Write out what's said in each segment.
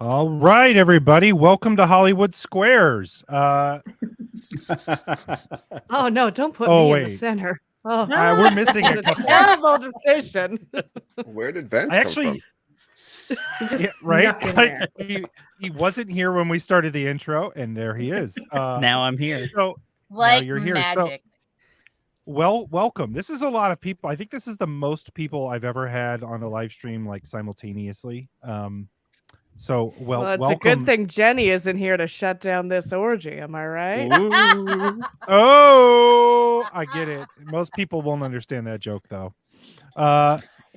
All right, everybody. Welcome to Hollywood Squares. Oh no, don't put Oh, me in wait. the center. Oh, we're missing a a couple. terrible decision. Where did Vince I come actually, Just right? snuck in there. He wasn't here when we started the intro, and there he is. Now I'm here. So now Like you're here. magic. So, welcome. This is a lot of people. I think this is the most people I've ever had on a live stream, like simultaneously. So Well, it's welcome. a good thing Jenny isn't here to shut down this orgy. Am I right? Ooh. Oh, I get it. Most people won't understand that joke, though.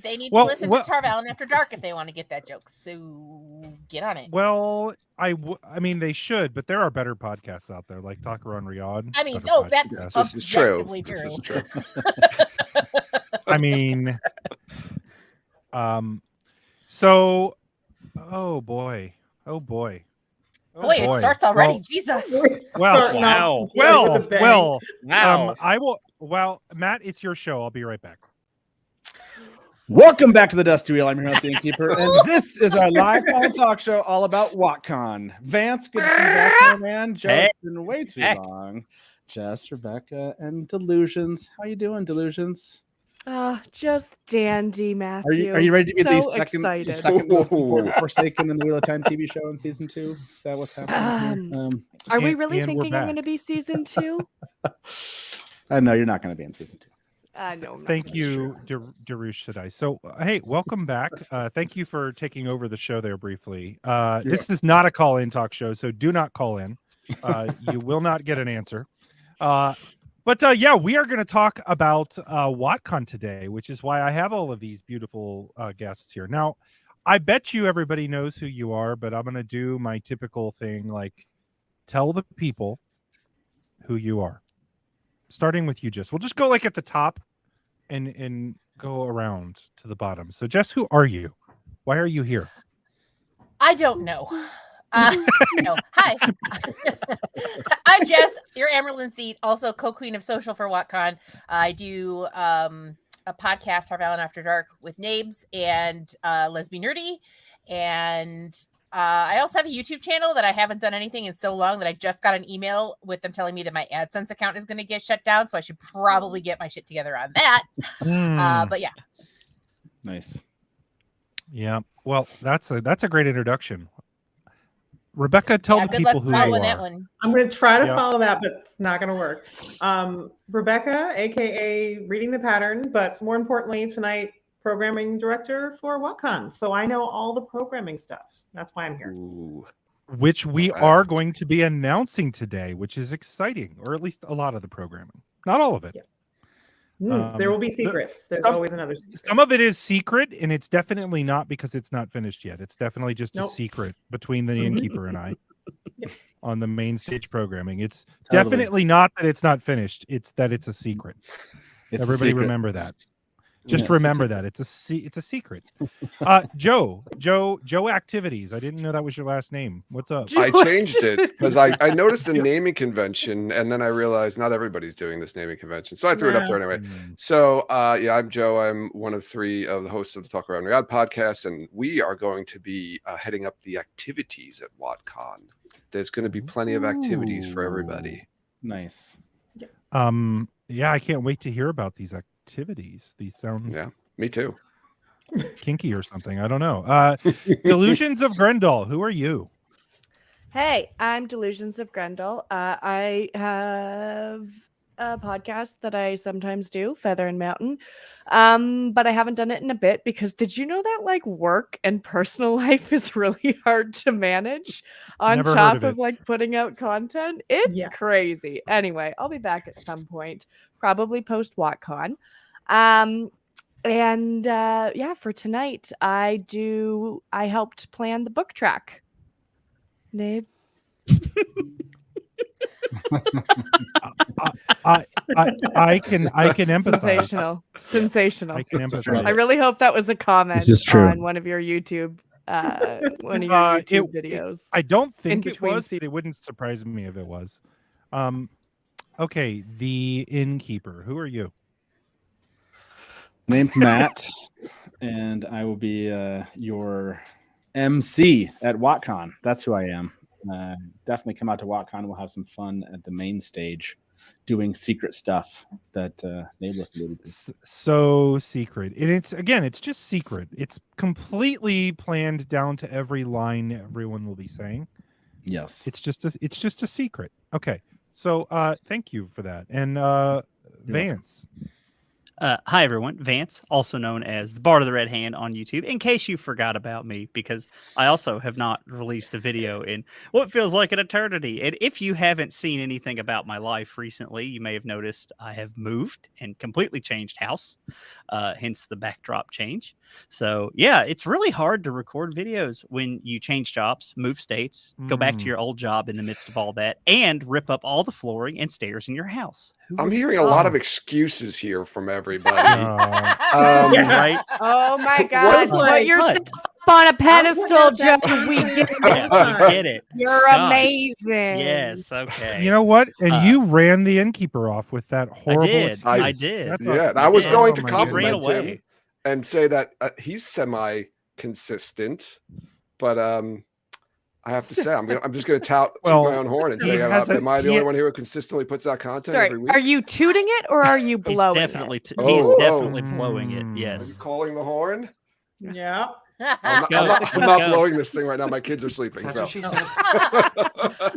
They need well, to listen well- to Tarvalin After Dark if they want to get that joke. So get on it. Well, I mean, they should, but there are better podcasts out there, like Talker on Riyadh. I mean, better that's podcasts. This is true. objectively true. This is true. I mean, so, oh boy. Boy, it starts already. Jesus. Well, Starting well, off with a bang. well, I will. Well, Matt, it's your show. I'll be right back. Welcome back to the Dusty Wheel. I'm your host, the Innkeeper, and this is our live panel talk show all about WoTCon. Vance, good to see you back there, man. Joe, it's been way too long. Jess, Rebecca, and Delusions. How you doing, Delusions? Just dandy, Matthew. Are you ready to be the so second excited. most important Forsaken in the Wheel of Time TV show in season 2? Is that what's happening here? Are we And- really and we're thinking I'm back. going to be season 2? I know you're not going to be in season 2. No, I'm not Thank gonna. you, Darush Sadai. So, hey, welcome back. Thank you for taking over the show there briefly. This is not a call-in talk show, so do not call in. You will not get an answer. But yeah, we are going to talk about WoTCon today, which is why I have all of these beautiful guests here. Now, I bet you everybody knows who you are, but I'm going to do my typical thing, like tell the people who you are. Starting with you, Jess. We'll just go like at the top and go around to the bottom. So, Jess, who are you? Why are you here? I don't know. No. Hi. I'm Jess, your Amerlin seat, also co-queen of Social for WoTCon. I do a podcast, Tarvalin After Dark, with Nae'Blis and Lesbian Nerdy. And I also have a YouTube channel that I haven't done anything in so long that I just got an email with them telling me that my AdSense account is going to get shut down. So I should probably get my shit together on that. But yeah. Nice. Yeah. Well, that's a great introduction. Rebecca, tell the Good people luck who you following are. that one. I'm going to try to Yeah. follow that, but it's not going to work. Rebecca, aka Reading the Pattern, but more importantly, tonight, programming director for WoTCon. So I know all the programming stuff. That's why I'm here. Ooh. Which we Alright. are going to be announcing today, which is exciting, or at least a lot of the programming. Not all of it. Yeah. There will be secrets. There's always another secret. Some of it is secret, and it's definitely not because it's not finished yet. It's definitely just Nope. a secret between the innkeeper and I Yep. on the main stage programming. It's Totally. definitely not that it's not finished. It's that it's a secret. It's a Everybody secret. remember that. Just Yeah, it's a remember secret. that it's a secret. Joe Activities. I didn't know that was your last name. What's up? I changed it because I noticed the naming convention and then I realized not everybody's doing this naming convention. So I threw it up there anyway. So yeah, I'm Joe. I'm one of 3 of the hosts of the Talk Around Riyadh podcast, and we are going to be heading up the activities at WoTCon. There's going to be plenty of activities for everybody. Nice. Yeah, I can't wait to hear about these activities. These sound Yeah, me too. kinky or something. I don't know. Delusions of Grendel. Who are you? Hey, I'm Delusions of Grendel. I have a podcast that I sometimes do, Feather and Mountain. But I haven't done it in a bit because did you know that like work and personal life is really hard to manage on Never heard top of of it. like putting out content? It's Yeah. crazy. Anyway, I'll be back at some point, probably post WoTCon. And yeah, for tonight, I helped plan the book track. Nabe. I can empathize. Sensational. I can empathize. I really hope that was a comment This is true. on one of your YouTube videos. I don't think it between was. It wouldn't surprise me if it was. Okay, the innkeeper. Who are you? Name's Matt, and I will be your MC at WoTCon. That's who I am. Definitely come out to WoTCon. We'll have some fun at the main stage doing secret stuff that Nae'Blis alluded to. So secret. And it's just secret. It's completely planned down to every line everyone will be saying. Yes. It's just a secret. Okay. So thank you for that. And Vance. Hi, everyone. Vance, also known as the Bard of the Red Hand on YouTube, in case you forgot about me, because I also have not released a video in what feels like an eternity. And if you haven't seen anything about my life recently, you may have noticed I have moved and completely changed house, hence the backdrop change. So, yeah, it's really hard to record videos when you change jobs, move states, go back to your old job in the midst of all that, and rip up all the flooring and stairs in your house. I'm hearing a lot of excuses here from everybody. Right? Oh my What God! is Put like- yourself up on a pedestal, Joe. We get it. Yeah, we get it. You're Gosh. amazing. Yes. Okay. You know what? And you ran the innkeeper off with that horrible did. I excuse. did. That's Yeah, a- I was did. going to Oh my He ran compliment him away. and say that he's semi-consistent, but I have to say I'm just going to toot my own horn and he say, hasn't- am I the he- only one here who consistently puts out content every Sorry, week? are you tooting it or are you He's blowing definitely it? he's Oh, definitely oh. blowing it. Mm. Are you Yes. calling the horn? Yeah. I'm go. not Let's not go. blowing this thing right now. My kids are sleeping. That's So. what she said.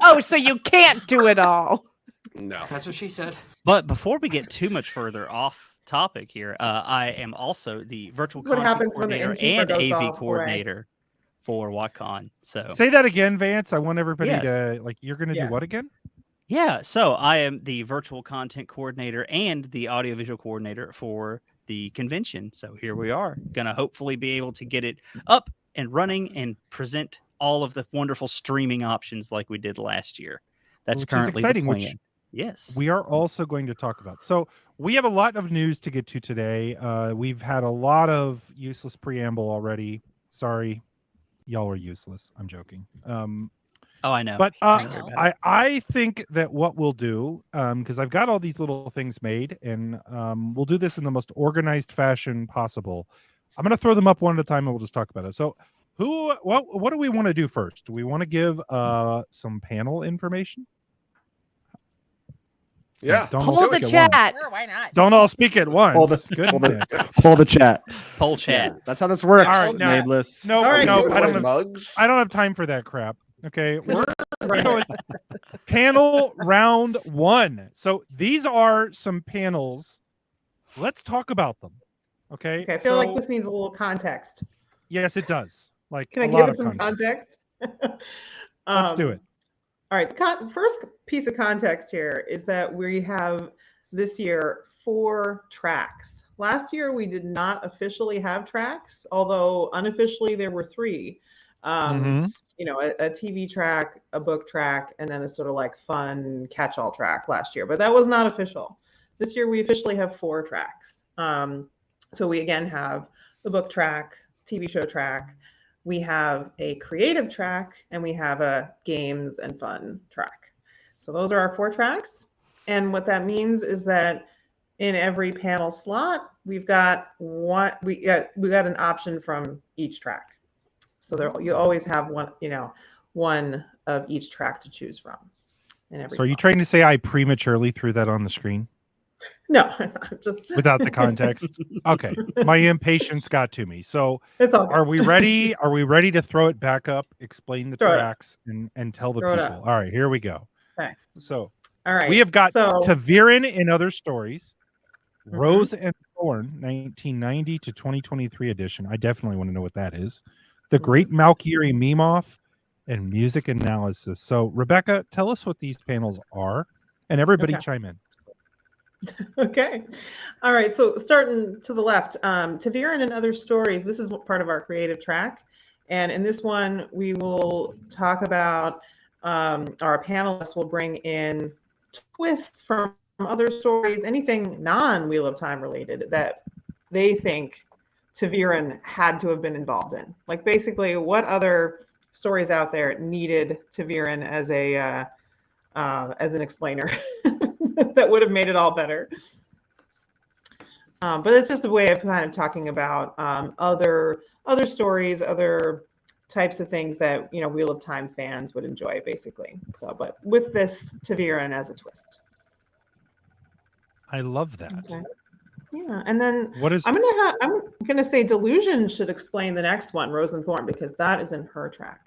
Oh, so you can't do it all. No. That's what she said. But before we get too much further off topic here, I am also the virtual That's what content happens when the coordinator innkeeper and goes AV off away. coordinator for WoTCon. So Say that again, Vance. I want everybody Yes. to you're gonna Yeah. do what again? yeah, so I am the virtual content coordinator and the audiovisual coordinator for the convention. So here we are, gonna hopefully be able to get it up and running and present all of the wonderful streaming options like we did last year. That's Which is currently exciting, the which plan. Yes. We are also going to talk about. So we have a lot of news to get to today. We've had a lot of useless preamble already. Sorry, y'all are useless. I'm joking. Oh, I know. But I know. I think that what we'll do, because I've got all these little things made, and we'll do this in the most organized fashion possible. I'm going to throw them up one at a time, and we'll just talk about it. So, what do we want to do first? Do we want to give some panel information? Yeah. Don't all Hold speak the at once. chat. Sure, why not? Don't all speak at once. Hold the- Goodness. Pull the chat. Poll chat. That's how this works, All right, now- Nae'Blis. No, All right. no, Giving I don't away have. mugs. I don't have time for that crap. Okay, we're Right. going panel round one. So these are some panels. Let's talk about them. Okay. Okay, I feel like So- this needs a little context. Yes, it does. Like Can I a give lot it of some context. context? Let's do it. All right. The first piece of context here is that we have this year 4 tracks. Last year, we did not officially have tracks, although unofficially there were 3. Mhm. You know, a TV track, a book track, and then a sort of like fun catch-all track last year. But that was not official. This year, we officially have 4 tracks. So we again have the book track, TV show track. We have a creative track, and we have a games and fun track. So those are our 4 tracks. And what that means is that in every panel slot, we've got one. We got an option from each track. So there, you always have one of each track to choose from. In every So are you slot. trying to say I prematurely threw that on the screen No, just without the context? Okay, my impatience got to me. So it's all good. are we ready? Are we ready to throw it back up, explain the Throw it up. tracks, and tell the Throw it up. people? All right, here we go. Okay. So All right. we have got so Taviran in Other Stories, Mhm. Rose and Thorn, 1990 to 2023 edition. I definitely want to know what that is. The Mhm. Great Malkiri Meme-Off and Music Analysis. So, Rebecca, tell us what these panels are, and everybody Okay. chime in. Okay. All right. So starting to the left, Taviran and Other Stories. This is part of our creative track. And in this one, we will talk about our panelists will bring in twists from other stories, anything non-Wheel of Time related that they think Taviran had to have been involved in. Like basically what other stories out there needed Taviran as an explainer that would have made it all better. But it's just a way of kind of talking about other stories, other types of things that, Wheel of Time fans would enjoy, basically. So, but with this Taviran as a twist. I love that. Okay. Yeah, and then What is I'm gonna say Delusion should explain the next one, Rose and Thorn, because that is in her track.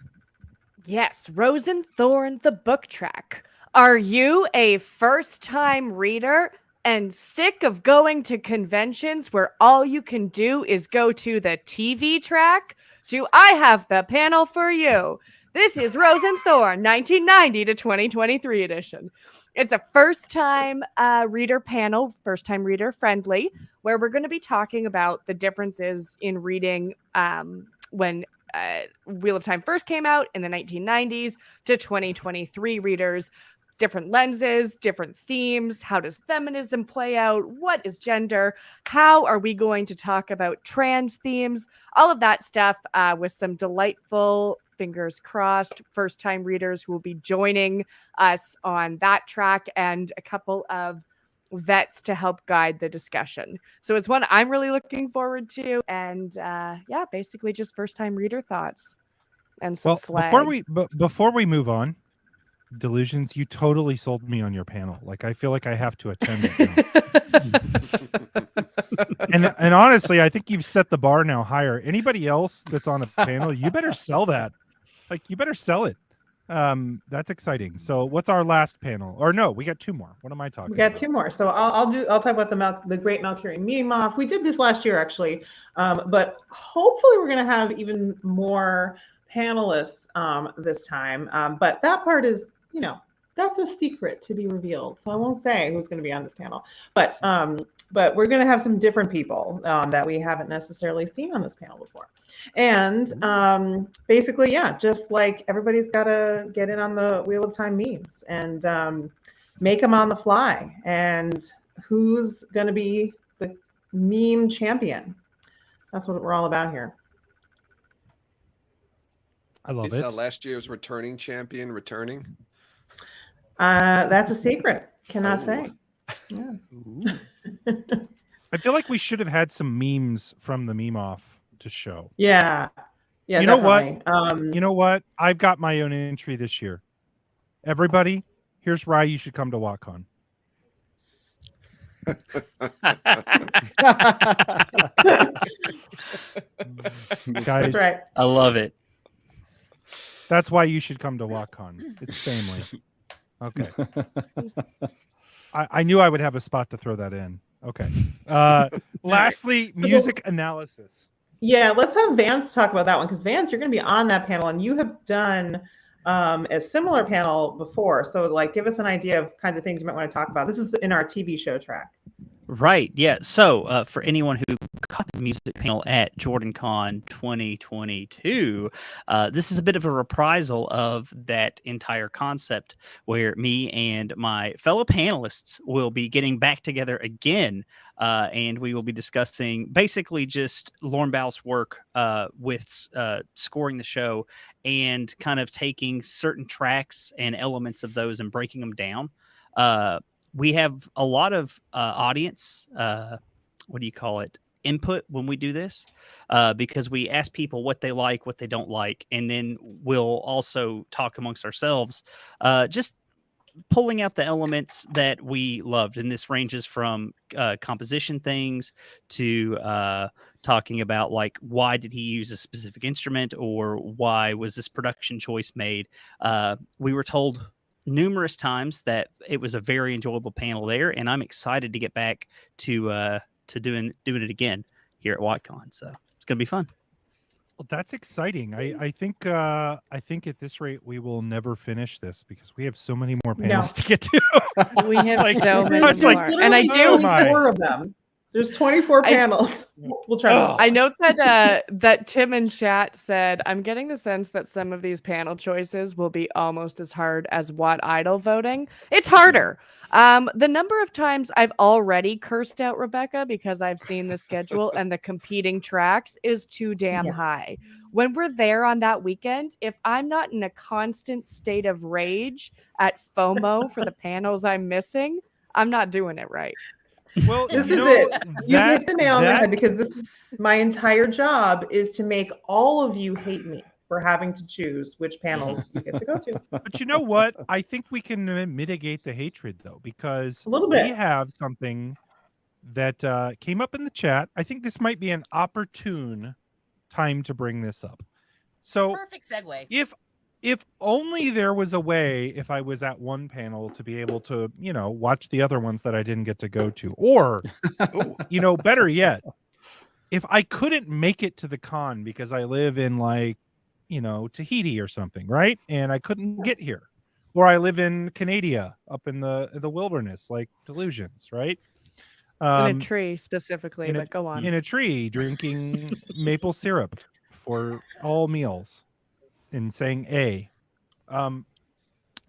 Yes, Rose and Thorn, the book track. Are you a first-time reader and sick of going to conventions where all you can do is go to the TV track? Do I have the panel for you? This is Rose and Thorn, 1990 to 2023 edition. It's a first-time reader panel, first-time reader friendly, where we're going to be talking about the differences in reading when Wheel of Time first came out in the 1990s to 2023 readers. Different lenses, different themes. How does feminism play out? What is gender? How are we going to talk about trans themes? All of that stuff with some delightful, fingers crossed, first-time readers who will be joining us on that track, and a couple of vets to help guide the discussion. So it's one I'm really looking forward to, and basically just first-time reader thoughts and some slag. Before we move on, Delusions, you totally sold me on your panel. Like, I feel like I have to attend it now. and honestly, I think you've set the bar now higher. Anybody else that's on a panel, you better sell that. Like, you better sell it. That's exciting. So what's our last panel? Or no, we got two more. What am I talking We got about? two more. So I'll talk about the Great Valkyrie meme off. We did this last year, actually, but hopefully we're going to have even more panelists this time. But that part is, that's a secret to be revealed. So I won't say who's going to be on this panel. But we're going to have some different people that we haven't necessarily seen on this panel before. And basically, just like everybody's got to get in on the Wheel of Time memes and make them on the fly. And who's going to be the meme champion? That's what we're all about here. I love Is it. last year's returning champion returning? That's a secret. Cannot say. Yeah. I feel like we should have had some memes from the meme off to show. Yeah. Yeah. You know definitely. what? You know what? I've got my own entry this year. Everybody, here's why you should come to WoTCon. Guys, That's right. I love it. that's why you should come to WoTCon. It's family. Okay. I knew I would have a spot to throw that in. Okay. Lastly, music analysis. Yeah, let's have Vance talk about that one, because Vance, you're going to be on that panel, and you have done a similar panel before. So, give us an idea of kinds of things you might want to talk about. This is in our TV show track. Right. Yeah. So for anyone who caught the music panel at JordanCon 2022, this is a bit of a reprisal of that entire concept where me and my fellow panelists will be getting back together again. And we will be discussing basically just Lorne Bow's work with scoring the show and kind of taking certain tracks and elements of those and breaking them down. We have a lot of audience, input when we do this, because we ask people what they like, what they don't like, and then we'll also talk amongst ourselves, just pulling out the elements that we loved. And this ranges from composition things to talking about, why did he use a specific instrument, or why was this production choice made? We were told numerous times that it was a very enjoyable panel there, and I'm excited to get back to doing it again here at WoTCon. So it's gonna be fun. Well, that's exciting. I think at this rate we will never finish this because we have so many more panels to get to. We have so many There's more. like And I do. 24 of them. There's 24 panels. We'll try. I note that Tim in chat said, I'm getting the sense that some of these panel choices will be almost as hard as What Idol voting. It's harder. The number of times I've already cursed out Rebecca because I've seen the schedule and the competing tracks is too damn high. When we're there on that weekend, if I'm not in a constant state of rage at FOMO for the panels I'm missing, I'm not doing it right. Well, This is it. You hit the nail on the head, because this is my entire job is to make all of you hate me for having to choose which panels you get to go to. But you know what? I think we can mitigate the hatred though, because A little we bit. have something that came up in the chat. I think this might be an opportune time to bring this up. So Perfect segue. if only there was a way, if I was at one panel, to be able to, watch the other ones that I didn't get to go to, or better yet, if I couldn't make it to the con because I live in Tahiti or something, right? And I couldn't get here, or I live in Canada up in the wilderness, like Delusions, right? In a tree specifically, in but go on. In a tree, drinking maple syrup for all meals and saying A.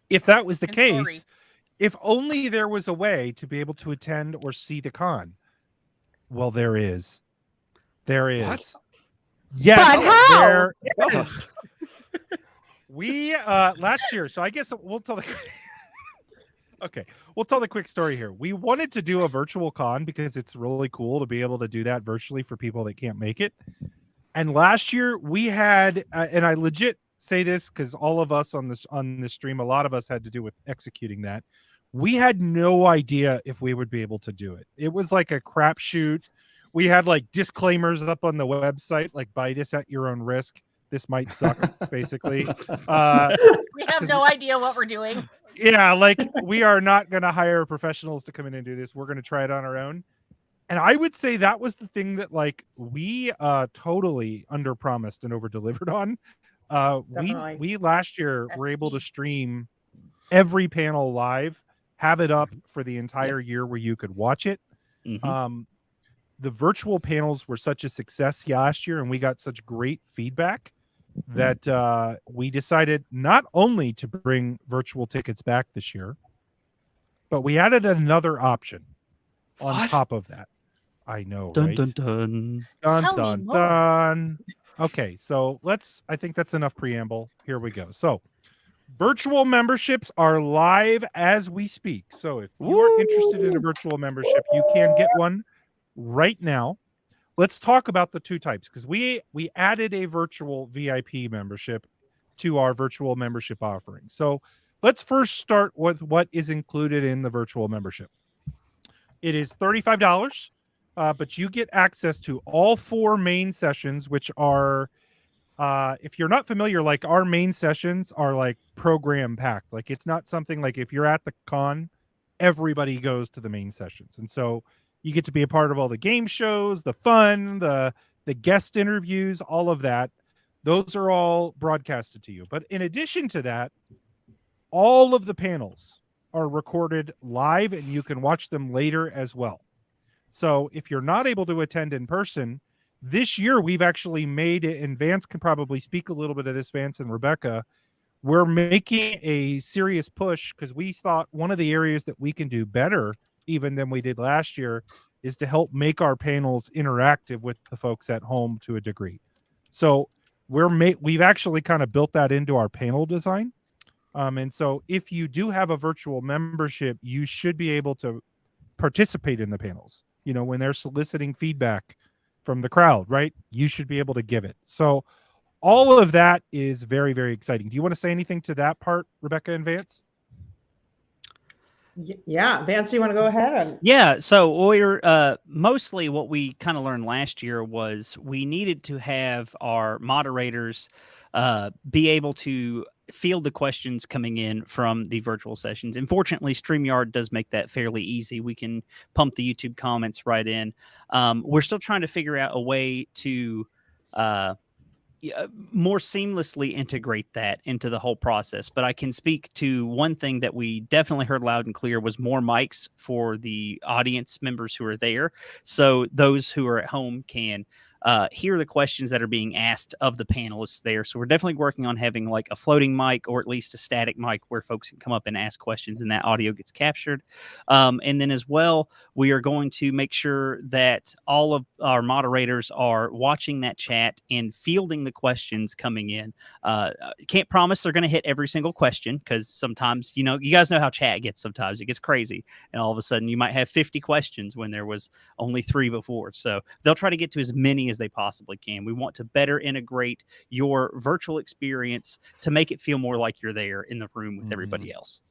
If that was the And case, sorry. if only there was a way to be able to attend or see the con. Well, there is. There is. What? Yes, But how? there is. We last year, so I guess we'll tell the okay, we'll tell the quick story here. We wanted to do a virtual con because it's really cool to be able to do that virtually for people that can't make it. And last year we had, and I legit say this because all of us on this stream, a lot of us had to do with executing that. We had no idea if we would be able to do it. It was like a crapshoot. We had like disclaimers up on the website, like buy this at your own risk. This might suck, basically. We have no idea what we're doing. Yeah, like we are not going to hire professionals to come in and do this. We're going to try it on our own. And I would say that was the thing that like we totally under promised and over delivered on. We last year That's were able to key. stream every panel live, have it up for the entire year where you could watch it. Mhm. The virtual panels were such a success last year, and we got such great feedback that we decided not only to bring virtual tickets back this year, but we added another option on What? top of that. I know, Dun right? dun dun. Dun, Tell me dun, more. dun. Okay, so I think that's enough preamble. Here we go. So virtual memberships are live as we speak. So if you're interested in a virtual membership, you can get one right now. Let's talk about the two types, because we added a virtual VIP membership to our virtual membership offering. So let's first start with what is included in the virtual membership. It is $35, but you get access to all 4 main sessions, which are, if you're not familiar, like our main sessions are like program packed. Like it's not something like if you're at the con, everybody goes to the main sessions. And so you get to be a part of all the game shows, the fun, the guest interviews, all of that. Those are all broadcasted to you. But in addition to that, all of the panels are recorded live and you can watch them later as well. So if you're not able to attend in person, this year we've actually made it, and Vance can probably speak a little bit of this, Vance and Rebecca. We're making a serious push because we thought one of the areas that we can do better even than we did last year is to help make our panels interactive with the folks at home to a degree. So we've actually kind of built that into our panel design. And so if you do have a virtual membership, you should be able to participate in the panels. You know, when they're soliciting feedback from the crowd, right? You should be able to give it. So all of that is very, very exciting. Do you want to say anything to that part, Rebecca and Vance? Yeah, Vance, do you want to go ahead? Yeah, so we're mostly what we kind of learned last year was we needed to have our moderators be able to field the questions coming in from the virtual sessions. And fortunately, StreamYard does make that fairly easy. We can pump the YouTube comments right in. We're still trying to figure out a way to more seamlessly integrate that into the whole process. But I can speak to one thing that we definitely heard loud and clear was more mics for the audience members who are there. So those who are at home can hear the questions that are being asked of the panelists there. So we're definitely working on having like a floating mic or at least a static mic where folks can come up and ask questions and that audio gets captured. And then as well, we are going to make sure that all of our moderators are watching that chat and fielding the questions coming in. Can't promise they're going to hit every single question because sometimes, you know, you guys know how chat gets sometimes. It gets crazy. And all of a sudden you might have 50 questions when there was only 3 before. So they'll try to get to as many as as they possibly can. We want to better integrate your virtual experience to make it feel more like you're there in the room with everybody else.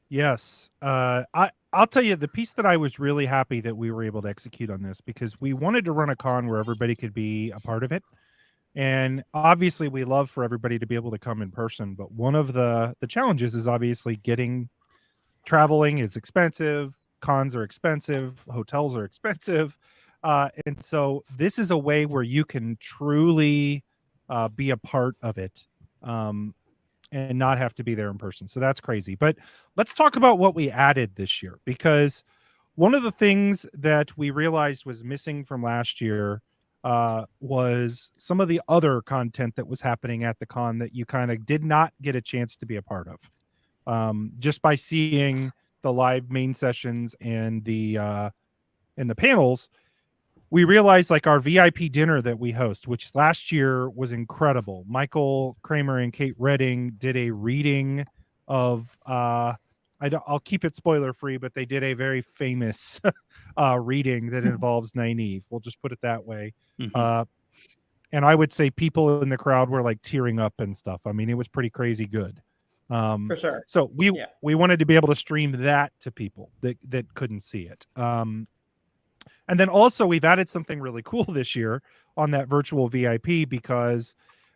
Yes. I'll tell you the piece that I was really happy that we were able to execute on this, because we wanted to run a con where everybody could be a part of it. And obviously we love for everybody to be able to come in person, but one of the challenges is obviously traveling is expensive, cons are expensive, hotels are expensive. And so this is a way where you can truly be a part of it. And not have to be there in person. So that's crazy. But let's talk about what we added this year, because one of the things that we realized was missing from last year was some of the other content that was happening at the con that you kind of did not get a chance to be a part of. Just by seeing the live main sessions and the panels, we realized like our VIP dinner that we host, which last year was incredible. Michael Kramer and Kate Redding did a reading of I'll keep it spoiler free, but they did a very famous reading that involves Nynaeve. We'll just put it that way. And I would say people in the crowd were like tearing up and stuff. I mean, it was pretty crazy good. For sure. So we wanted to be able to stream that to people that couldn't see it. And then also we've added something really cool this year on that virtual VIP, because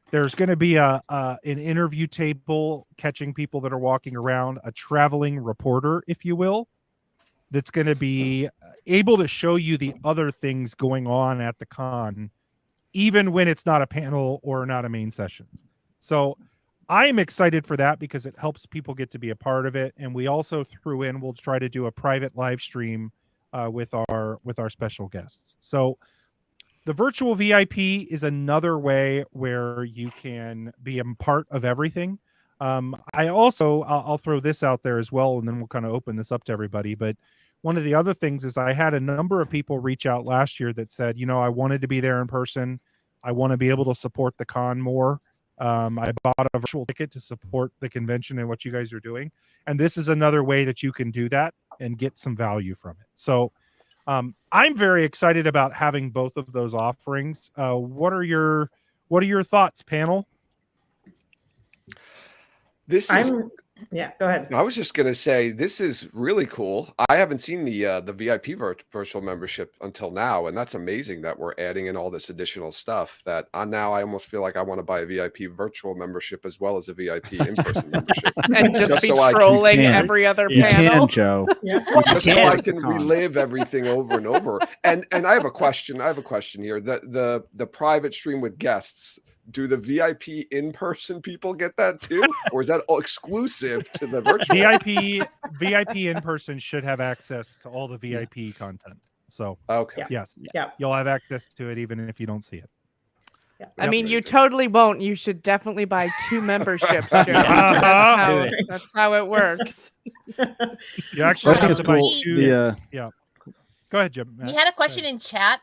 there's going to be an interview table catching people that are walking around, a traveling reporter, if you will, that's going to be able to show you the other things going on at the con, even when it's not a panel or not a main session. So I'm excited for that because it helps people get to be a part of it. And we also we'll try to do a private live stream with our special guests. So the virtual VIP is another way where you can be a part of everything. I'll throw this out there as well, and then we'll kind of open this up to everybody. But one of the other things is I had a number of people reach out last year that said, I wanted to be there in person. I want to be able to support the con more. I bought a virtual ticket to support the convention and what you guys are doing. And this is another way that you can do that and get some value from it. So I'm very excited about having both of those offerings. What are your thoughts, panel? Yeah, go ahead. I was just going to say, this is really cool. I haven't seen the VIP virtual membership until now, and that's amazing that we're adding in all this additional stuff that now I almost feel like I want to buy a VIP virtual membership as well as a VIP in-person membership. And just be so trolling every other You panel. can, Joe. Just so I can relive everything over and over. And I have a question. Here. The private stream with guests, do the VIP in-person people get that too? Or is that all exclusive to the virtual? VIP in-person should have access to all the VIP content. So, okay. Yes. Yeah. You'll have access to it even if you don't see it. Yeah. I mean, you totally won't. You should definitely buy 2 memberships, Joe. That's how it works. You actually I think have it's to buy cool. 2. Yeah. Go ahead, Jim. We had a question in chat.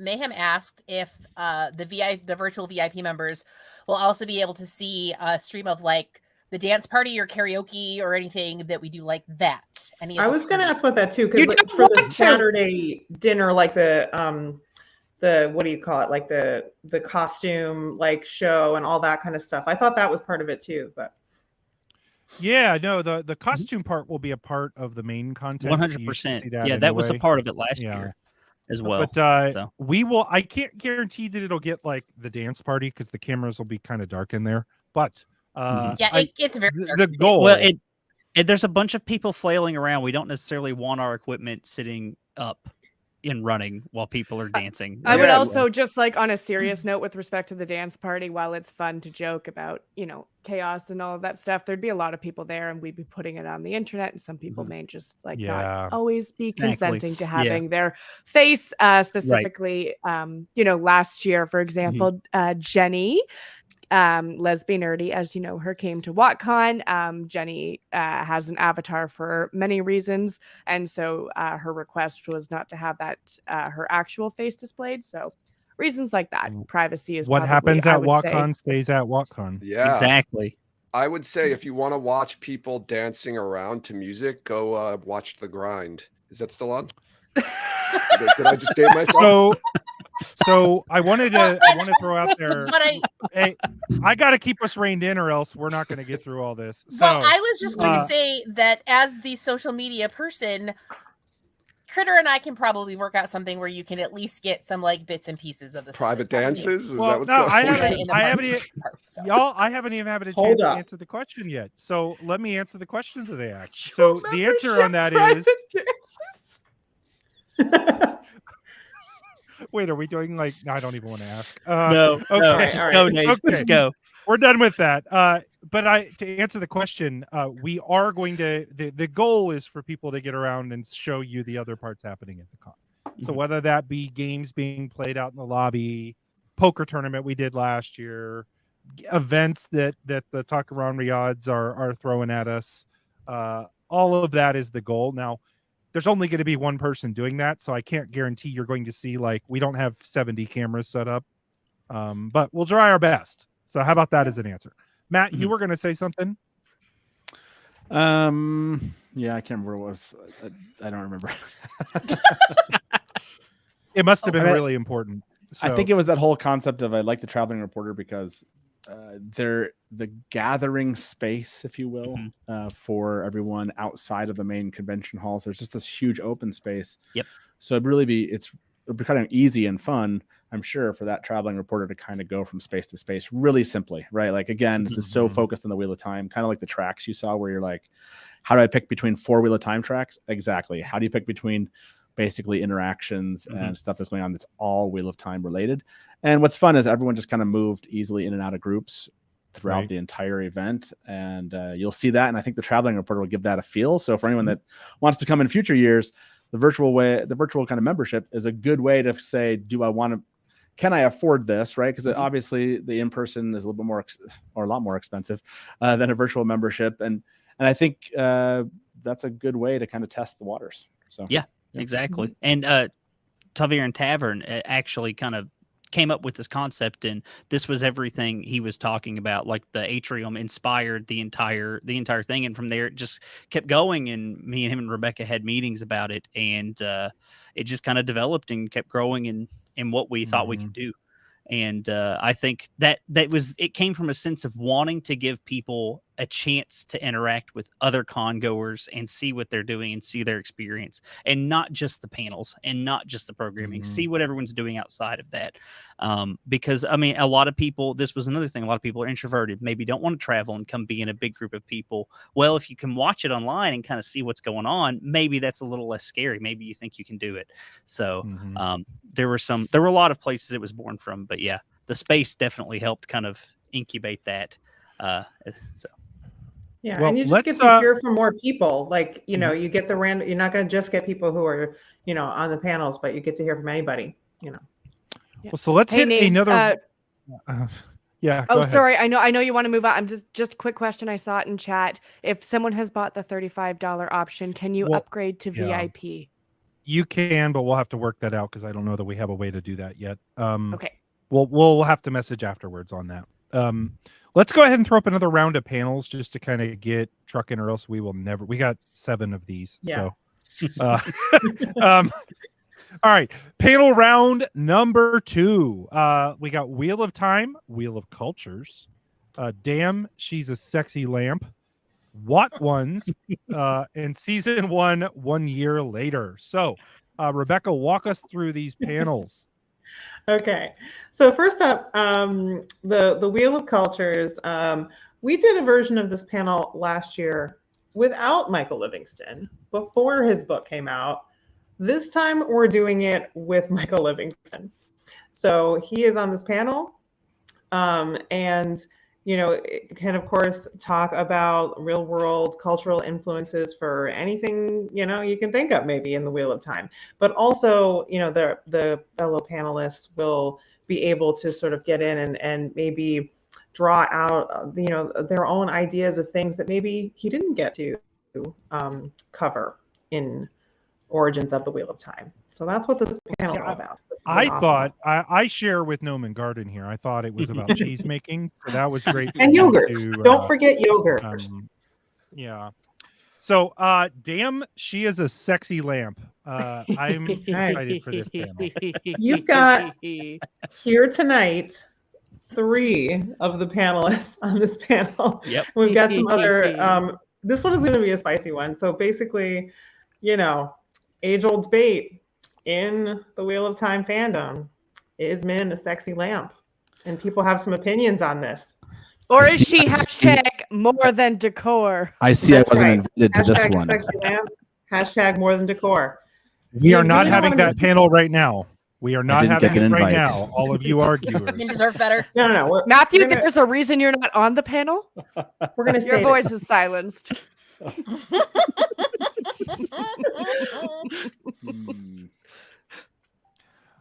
Mayhem asked if the virtual VIP members will also be able to see a stream of like the dance party or karaoke or anything that we do like that. I was going to ask about that too, because like, for the Saturday dinner, like the what do you call it, like the costume like show and all that kind of stuff. I thought that was part of it too, but. Yeah, no, the costume part will be a part of the main content. 100%. Yeah, that was a part of it last year as well. But we will. I can't guarantee that it'll get like the dance party because the cameras will be kind of dark in there. But it's very dark. The goal. Well, there's a bunch of people flailing around. We don't necessarily want our equipment sitting up and running while people are dancing. I would also just like on a serious note with respect to the dance party, while it's fun to joke about, chaos and all of that stuff, there'd be a lot of people there and we'd be putting it on the internet, and some people may just like not always be consenting to having their face specifically. Last year, for example, Jenny, lesbian nerdy, as you know her, came to WoTCon. Jenny has an avatar for many reasons, and so her request was not to have that her actual face displayed. So reasons like that, privacy is what happens at WoTCon stays at WoTCon. Yeah, exactly. I would say if you want to watch people dancing around to music, go watch The Grind. Is that still on? Did I just date myself? So So I want to throw out there. But Hey, I got to keep us reined in, or else we're not going to get through all this. So well, I was just going to say that as the social media person, Critter and I can probably work out something where you can at least get some like bits and pieces of the Private dances? Is Well, that what's no, going I on? haven't- I haven't e- y'all, I haven't even had a Hold chance to up. answer the question yet. So let me answer the question that they asked. So the answer on that is, wait, are we doing like? No, I don't even want to ask. No, okay, no, all just right. go, Nate. Okay. Just go. We're done with that. But to answer the question, we are going to. The goal is for people to get around and show you the other parts happening at the con. So Mhm. whether that be games being played out in the lobby, poker tournament we did last year, events that the Talk Around Riyadhs are throwing at us, all of that is the goal. Now, there's only going to be one person doing that, so I can't guarantee you're going to see, like, we don't have 70 cameras set up, but we'll try our best. So how about that as an answer? Matt, you were going to say something? Yeah, I can't remember what it was. I don't remember. It must have been I mean, really important. I think it was that whole concept of I like the traveling reporter because they're the gathering space, if you will, for everyone outside of the main convention halls. There's just this huge open space. Yep. So it'd be kind of easy and fun, I'm sure, for that traveling reporter to kind of go from space to space really simply, right? Like, again, this is so focused on the Wheel of Time, kind of like the tracks you saw where you're like, how do I pick between 4 Wheel of Time tracks? Exactly. How do you pick between basically interactions and stuff that's going on that's all Wheel of Time related? And what's fun is everyone just kind of moved easily in and out of groups throughout the entire event, and you'll see that. And I think the traveling reporter will give that a feel. So for anyone that wants to come in future years, the virtual kind of membership is a good way to say, can I afford this, right? Because obviously the in-person is a little bit more or a lot more expensive than a virtual membership, and I think that's a good way to kind of test the waters. So Yeah. Exactly. And Taviran Tavern actually kind of came up with this concept, and this was everything he was talking about. Like, the atrium inspired the entire thing, and from there it just kept going. And me and him and Rebecca had meetings about it, and it just kind of developed and kept growing in what we thought we could do. And I think that it came from a sense of wanting to give people a chance to interact with other con goers and see what they're doing and see their experience, and not just the panels and not just the programming, see what everyone's doing outside of that. Because, I mean, a lot of people, this was another thing, a lot of people are introverted, maybe don't want to travel and come be in a big group of people. Well, if you can watch it online and kind of see what's going on, maybe that's a little less scary. Maybe you think you can do it. So there were a lot of places it was born from, but yeah, the space definitely helped kind of incubate that. So. Yeah, Well, and you just get to hear from more people. Like, you get the random. You're not going to just get people who are, on the panels, but you get to hear from anybody. Well, so let's hit Names, another. Yeah. Oh, go ahead. sorry. I know you want to move on. I'm just a quick question. I saw it in chat. If someone has bought the $35 option, can you upgrade to VIP? You can, but we'll have to work that out because I don't know that we have a way to do that yet. Okay. We'll have to message afterwards on that. Let's go ahead and throw up another round of panels just to kind of get trucking, or else we will never. We got 7 of these. Yeah. So, all right. Panel round number 2. We got Wheel of Time, Wheel of Cultures. Damn, she's a sexy lamp. What ones? And season 1, 1 year later. So, Rebecca, walk us through these panels. Okay, so first up, the Wheel of Cultures. We did a version of this panel last year without Michael Livingston before his book came out. This time we're doing it with Michael Livingston. So he is on this panel, and it can, of course, talk about real world cultural influences for anything, you can think of maybe in the Wheel of Time. But also, the fellow panelists will be able to sort of get in and maybe draw out, their own ideas of things that maybe he didn't get to cover in Origins of the Wheel of Time. So that's what this panel is all about. Thought I share with Noman Garden here. I thought it was about cheese making, so that was great. And yogurt. Don't forget yogurt. Yeah. So, damn, she is a sexy lamp. I'm excited for this panel. You've got here tonight 3 of the panelists on this panel. Yep. We've got some other. This one is going to be a spicy one. So basically, age-old debate in the Wheel of Time fandom: is Min a sexy lamp? And people have some opinions on this. Or is she hashtag more than decor? I see. That's I wasn't right. invited to this Hashtag one. sexy lamp. Hashtag more than decor. We are not really having wanna that panel right now. We are not didn't get having an it right invite. now. All of you arguers. You deserve better. No. Matthew, we're gonna, there's a reason you're not on the panel. we're gonna Your state voice is silenced.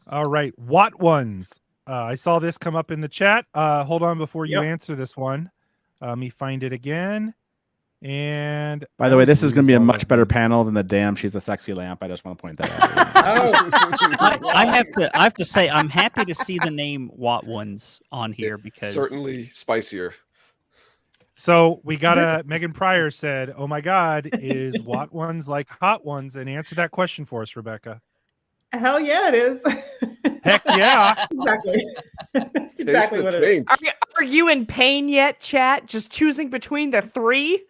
All right, What Ones. I saw this come up in the chat. Hold on before you answer this one. Let me find it again. And By the way, this is going to be a much better panel than the damn she's a sexy lamp. I just want to point that out. I have to say I'm happy to see the name What Ones on here because Certainly spicier. So we got a Megan Pryor said, "Oh my God, is What Ones like Hot Ones?" And answer that question for us, Rebecca. Hell yeah, it is. Heck yeah. Exactly. That's Taste exactly the what it is. taint. Are you in pain yet, chat? Just choosing between the 3?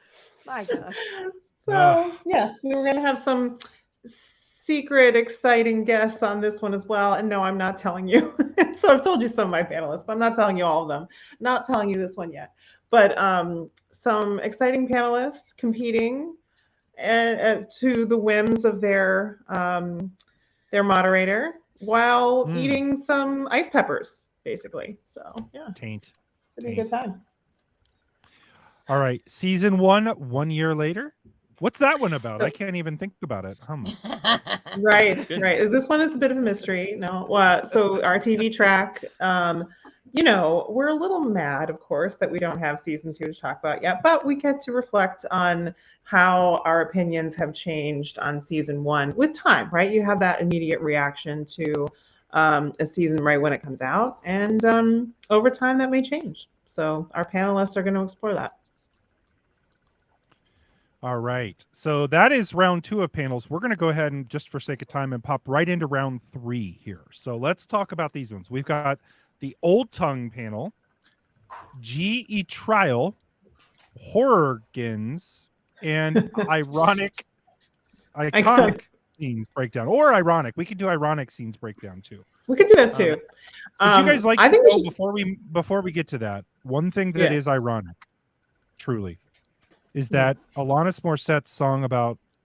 My God. So yes, we were going to have some secret, exciting guests on this one as well. And no, I'm not telling you. So I've told you some of my panelists, but I'm not telling you all of them. Not telling you this one yet. But some exciting panelists competing to the whims of their moderator while eating some ice peppers, basically. So yeah, Taint. it'll be a good time. All right, season 1, 1 year later. What's that one about? I can't even think about it. Right. This one is a bit of a mystery. No, so our TV track. We're a little mad, of course, that we don't have season 2 to talk about yet, but we get to reflect on how our opinions have changed on season 1 with time, right? You have that immediate reaction to a season right when it comes out, and over time that may change. So our panelists are going to explore that. All right, so that is round 2 of panels. We're going to go ahead and, just for sake of time, and pop right into round 3 here. So let's talk about these ones. We've got the Old Tongue panel, G.E. Trial, Horrorgins, and iconic scenes breakdown, or ironic. We could do ironic scenes breakdown too. We could do that too. Would you guys like I to think know, before we get to that, one thing that is ironic, truly, is that Alanis Morissette's song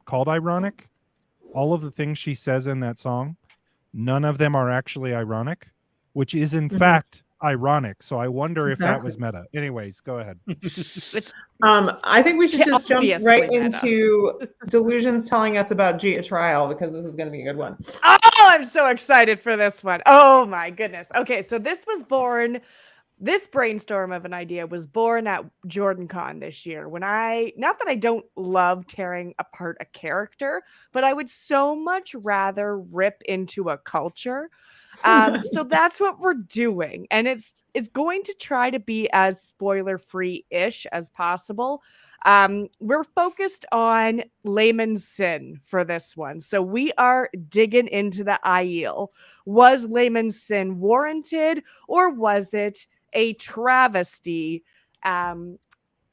called Ironic, all of the things she says in that song, none of them are actually ironic, which is in fact ironic. So I wonder if that was meta. Anyways, go ahead. I think we should just jump right meta. into Delusions telling us about Gia Trial, because this is going to be a good one. Oh, I'm so excited for this one. Oh my goodness. Okay, so this brainstorm of an idea was born at JordanCon this year when not that I don't love tearing apart a character, but I would so much rather rip into a culture. So that's what we're doing. And it's going to try to be as spoiler-free-ish as possible. We're focused on Layman's Sin for this one. So we are digging into the Aiel. Was Layman's Sin warranted, or was it a travesty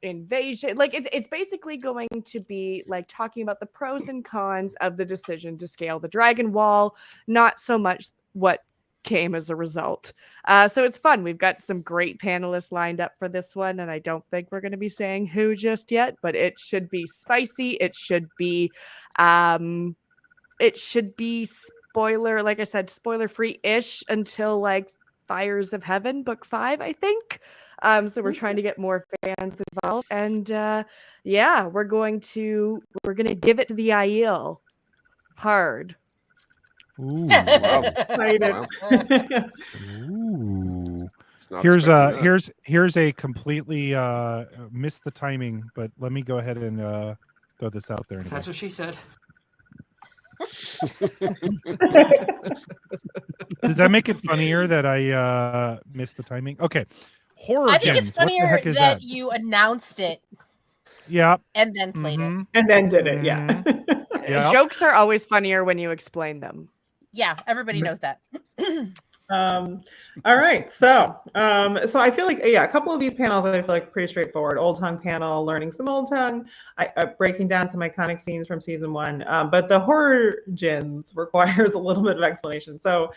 invasion? Like it's basically going to be like talking about the pros and cons of the decision to scale the Dragon Wall, not so much what came as a result. So it's fun. We've got some great panelists lined up for this one, and I don't think we're going to be saying who just yet, but it should be spicy. It should be spoiler, like I said, spoiler free-ish until like Fires of Heaven, book 5, I think. So we're trying to get more fans involved, and we're going to give it to the Aiel hard. Ooh. Wow. Excited. Wow. Ooh. Not Here's expecting that. here's a completely missed the timing, but let me go ahead and throw this out there. Anyway. That's what she said. Does that make it funnier that I missed the timing? Okay. Horror. I think it's What the funnier heck is that you announced it. Yeah. and then played it. Mhm. And then did it. Yeah. Yep. Jokes are always funnier when you explain them. Yeah, everybody knows that. All right. So I feel like, yeah, a couple of these panels I feel like pretty straightforward. Old tongue panel, learning some old tongue, breaking down some iconic scenes from season 1. But the horror gens requires a little bit of explanation. So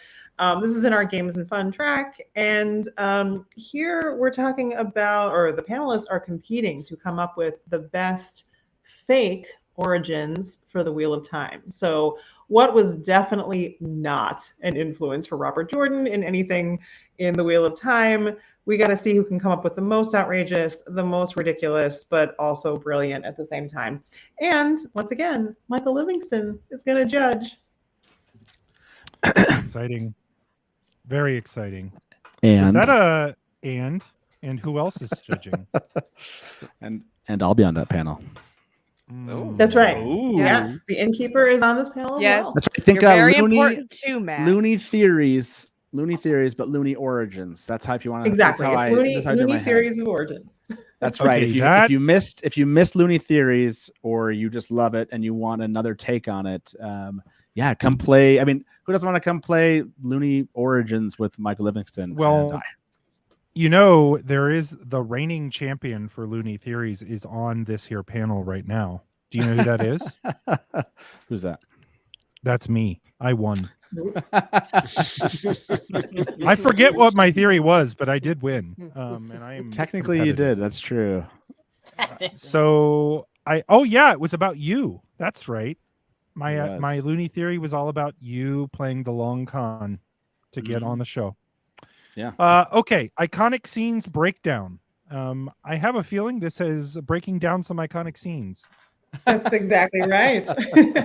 this is in our games and fun track. And here we're talking about, or the panelists are competing to come up with the best fake origins for the Wheel of Time. So what was definitely not an influence for Robert Jordan in anything in the Wheel of Time? We got to see who can come up with the most outrageous, the most ridiculous, but also brilliant at the same time. And once again, Michael Livingston is going to judge. Exciting. Very exciting. And Is that a and who else is judging? and I'll be on that panel. That's right. Ooh. Yes, the innkeeper is on this panel as Yes. well. That's right. I think You're very Looney, important too, Matt. Looney theories, but Looney origins. That's how if you want to Exactly. That's how It's Looney theories of origin. That's Okay, right. If that- you missed Looney theories, or you just love it and you want another take on it, yeah, come play. I mean, who doesn't want to come play Looney Origins with Michael Livingston? Well, and I? You know, there is the reigning champion for Looney Theories is on this here panel right now. Do you know who that is? Who's that? That's me. I won. I forget what my theory was, but I did win. And I am Technically, you competitive. did. That's true. So it was about you. That's right. My It was. my Looney Theory was all about you playing the long con to get Mhm. on the show. Yeah. Okay. Iconic scenes breakdown. I have a feeling this is breaking down some iconic scenes. That's exactly right.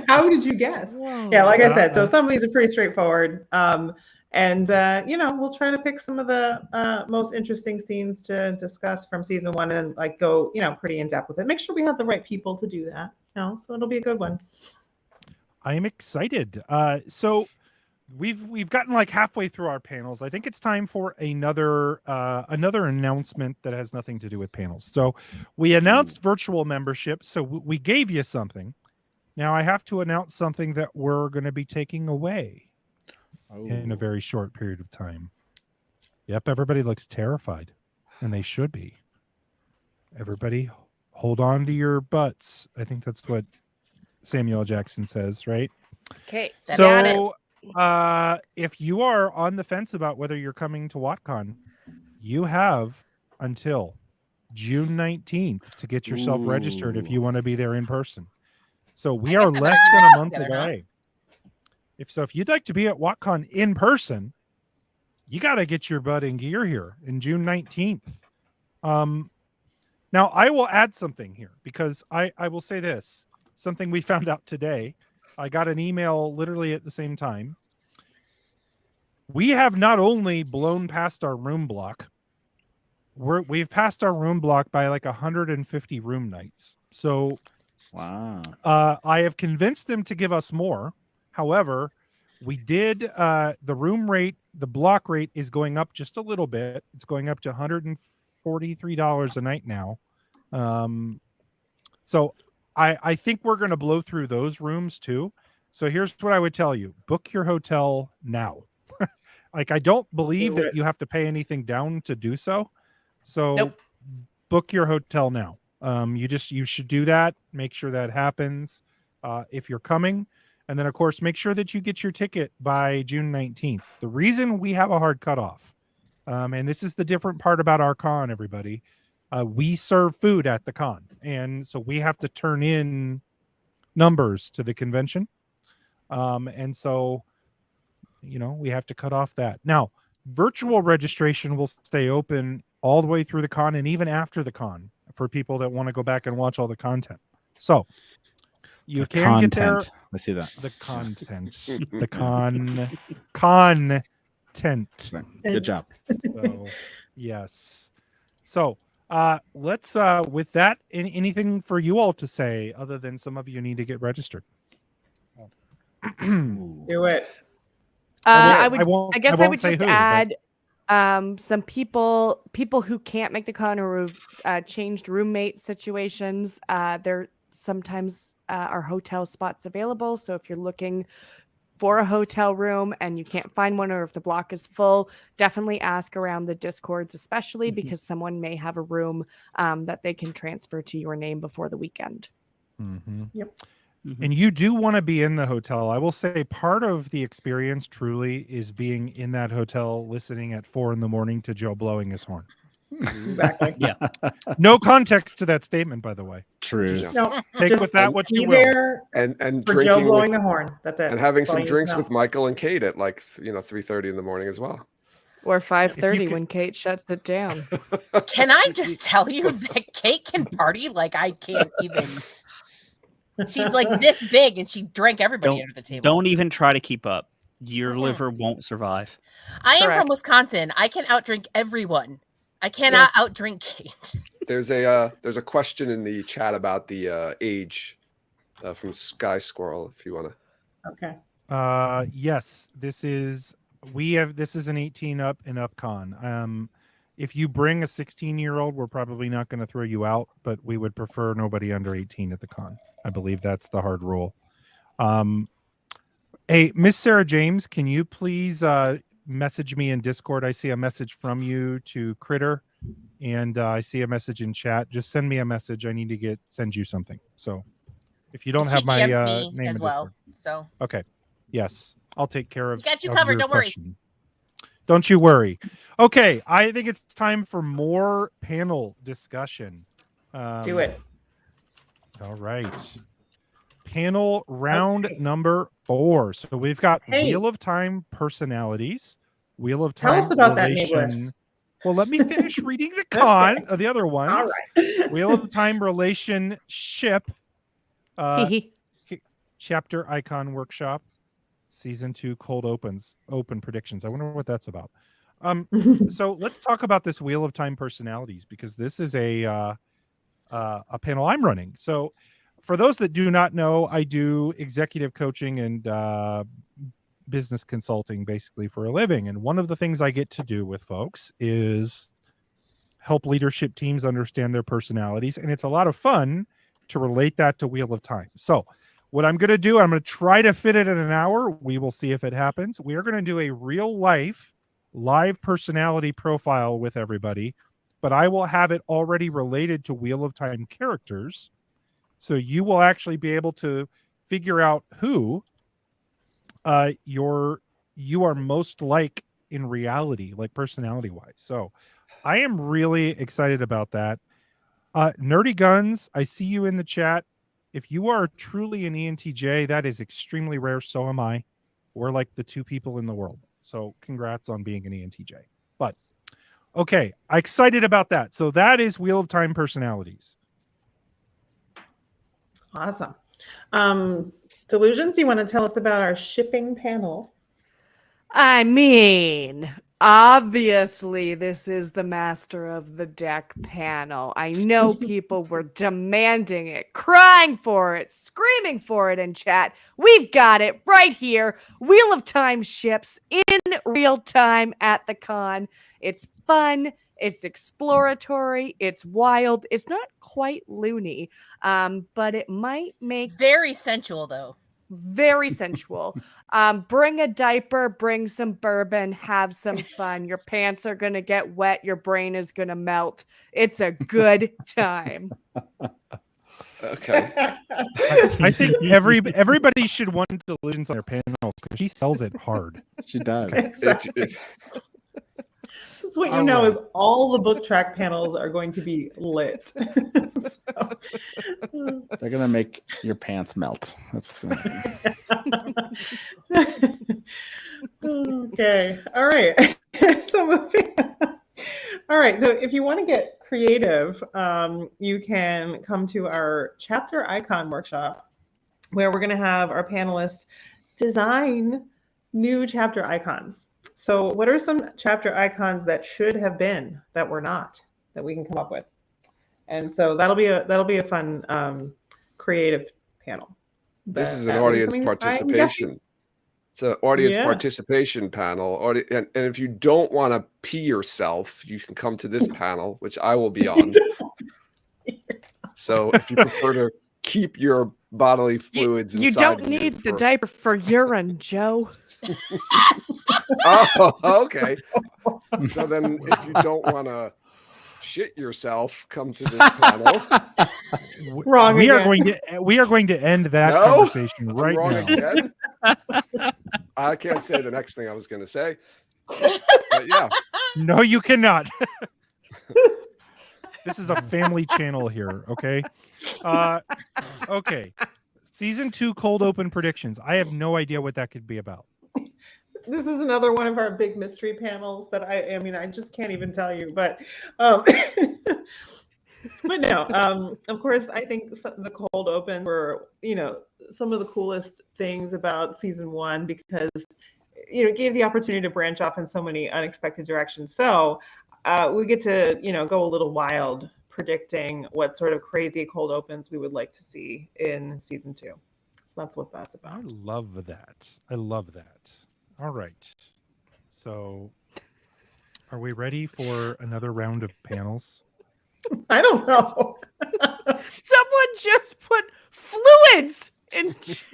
How did you guess? Yeah, like I said, so some of these are pretty straightforward. We'll try to pick some of the most interesting scenes to discuss from season 1 and like go, pretty in depth with it. Make sure we have the right people to do that. So it'll be a good one. I am excited. So we've gotten like halfway through our panels. I think it's time for another announcement that has nothing to do with panels. So we announced virtual membership. So we gave you something. Now I have to announce something that we're going to be taking away in a very short period of time. Yep, everybody looks terrified, and they should be. Everybody, hold on to your butts. I think that's what Samuel L. Jackson says, right? Okay. So if you are on the fence about whether you're coming to WoTCon, you have until June 19th to get yourself registered if you want to be there in person. So we I are guess less I'm than not a month together, huh? away. If you'd like to be at WoTCon in person, you got to get your butt in gear here in June 19th. Now I will add something here because I will say this, something we found out today. I got an email literally at the same time. We have not only blown past our room block, we've passed our room block by like 150 room nights. So Wow. I have convinced them to give us more. However, we did the room rate, the block rate is going up just a little bit. It's going up to $143 a night now. So I think we're going to blow through those rooms too. So here's what I would tell you. Book your hotel now. Like, I don't believe that you have to pay anything down to do so. So Nope. Book your hotel now. You should do that. Make sure that happens if you're coming. And then, of course, make sure that you get your ticket by June 19th. The reason we have a hard cutoff, and this is the different part about our con, everybody, we serve food at the con. And so we have to turn in numbers to the convention. And so, we have to cut off that. Now, virtual registration will stay open all the way through the con and even after the con for people that want to go back and watch all the content. So you The can get there. content. I see that. The content. The content. Good job. So, yes. So let's with that, anything for you all to say other than some of you need to get registered? Do it. I won't guess I say would just who, but- add Some people who can't make the con or who've changed roommate situations, there sometimes are hotel spots available. So if you're looking for a hotel room and you can't find one, or if the block is full, definitely ask around the Discords, especially because someone may have a room that they can transfer to your name before the weekend. Yep. And you do want to be in the hotel. I will say part of the experience truly is being in that hotel listening at 4 a.m. to Joe blowing his horn. Exactly. Yeah. No context to that statement, by the way. True. No, Take just with that what be you will. there And for drinking Joe with, blowing the horn. That's it. and having That's all some you need to drinks know. with Michael and Kate at like 3:30 in the morning as well. Or 5:30 could- when Kate shuts it down. Can I just tell you that Kate can party like I can't even? She's like this big and she drank everybody under the table. Don't even try to keep up. Your liver won't survive. I am Correct. from Wisconsin. I can outdrink everyone. I cannot outdrink Kate. There's a question in the chat about the age from Sky Squirrel. If you want to. Okay. Yes, this is an 18 up and up con. If you bring a 16-year-old, we're probably not going to throw you out, but we would prefer nobody under 18 at the con. I believe that's the hard rule. Hey, Miss Sarah James, can you please message me in Discord? I see a message from you to Critter, and I see a message in chat. Just send me a message. I need to send you something. So if you don't She have my DM'd me name as in well. Discord. So Okay. Yes, I'll take care of. got you of covered, your don't worry. question. Don't you worry. Okay, I think it's time for more panel discussion. Do it. All right. Panel round number 4. So we've got Wheel of Time personalities, Wheel of Time Tell us about that, relation. Nae'Blis. Well, let me finish reading the con of the other ones. All right. Wheel of Time relationship, chapter icon workshop, season 2 cold open predictions. I wonder what that's about. So let's talk about this Wheel of Time personalities, because this is a panel I'm running. So for those that do not know, I do executive coaching and business consulting basically for a living. And one of the things I get to do with folks is help leadership teams understand their personalities. And it's a lot of fun to relate that to Wheel of Time. So what I'm going to do, I'm going to try to fit it in an hour. We will see if it happens. We are going to do a real life live personality profile with everybody, but I will have it already related to Wheel of Time characters. So you will actually be able to figure out who you are most like in reality, like personality wise. So I am really excited about that. Nerdy Guns, I see you in the chat. If you are truly an ENTJ, that is extremely rare. So am I. We're like the 2 people in the world. So congrats on being an ENTJ. But okay, I'm excited about that. So that is Wheel of Time personalities. Awesome. Delusions, you want to tell us about our shipping panel? I mean, obviously, this is the Master of the Deck panel. I know people were demanding it, crying for it, screaming for it in chat. We've got it right here. Wheel of Time ships in real time at the con. It's fun. It's exploratory. It's wild. It's not quite loony, but it might make very sensual, though. Very sensual. Bring a diaper, bring some bourbon, have some fun. Your pants are going to get wet. Your brain is going to melt. It's a good time. Okay. I think everybody should want Delusions on their panel because she sells it hard. She does. This is what you know is all the book track panels are going to be lit. They're gonna make your pants melt. That's what's gonna happen. Okay. All right. So moving on. All right. So if you want to get creative, you can come to our chapter icon workshop, where we're going to have our panelists design new chapter icons. So what are some chapter icons that should have been that were not, that we can come up with? And so that'll be a fun creative panel. This is an audience participation. It's an audience Yeah. participation panel. And if you don't want to pee yourself, you can come to this panel, which I will be on. So if you prefer to keep your bodily fluids You inside don't of you need the for- diaper for urine, Joe. Oh, okay. So then if you don't want to shit yourself, come to this panel. Wrong We are again. going to end that No? conversation I'm right wrong now. again. I can't say the next thing I was going to say. But yeah. No, you cannot. This is a family channel here, okay? Okay. Season 2 cold open predictions. I have no idea what that could be about. This is another one of our big mystery panels that I mean, I just can't even tell you, but but no, of course, I think the cold open were, some of the coolest things about season 1 because, it gave the opportunity to branch off in so many unexpected directions. So we get to, go a little wild predicting what sort of crazy cold opens we would like to see in season 2. So that's what that's I about. love that. I love that. All right. So are we ready for another round of panels? I don't know. Someone just put fluids in chat.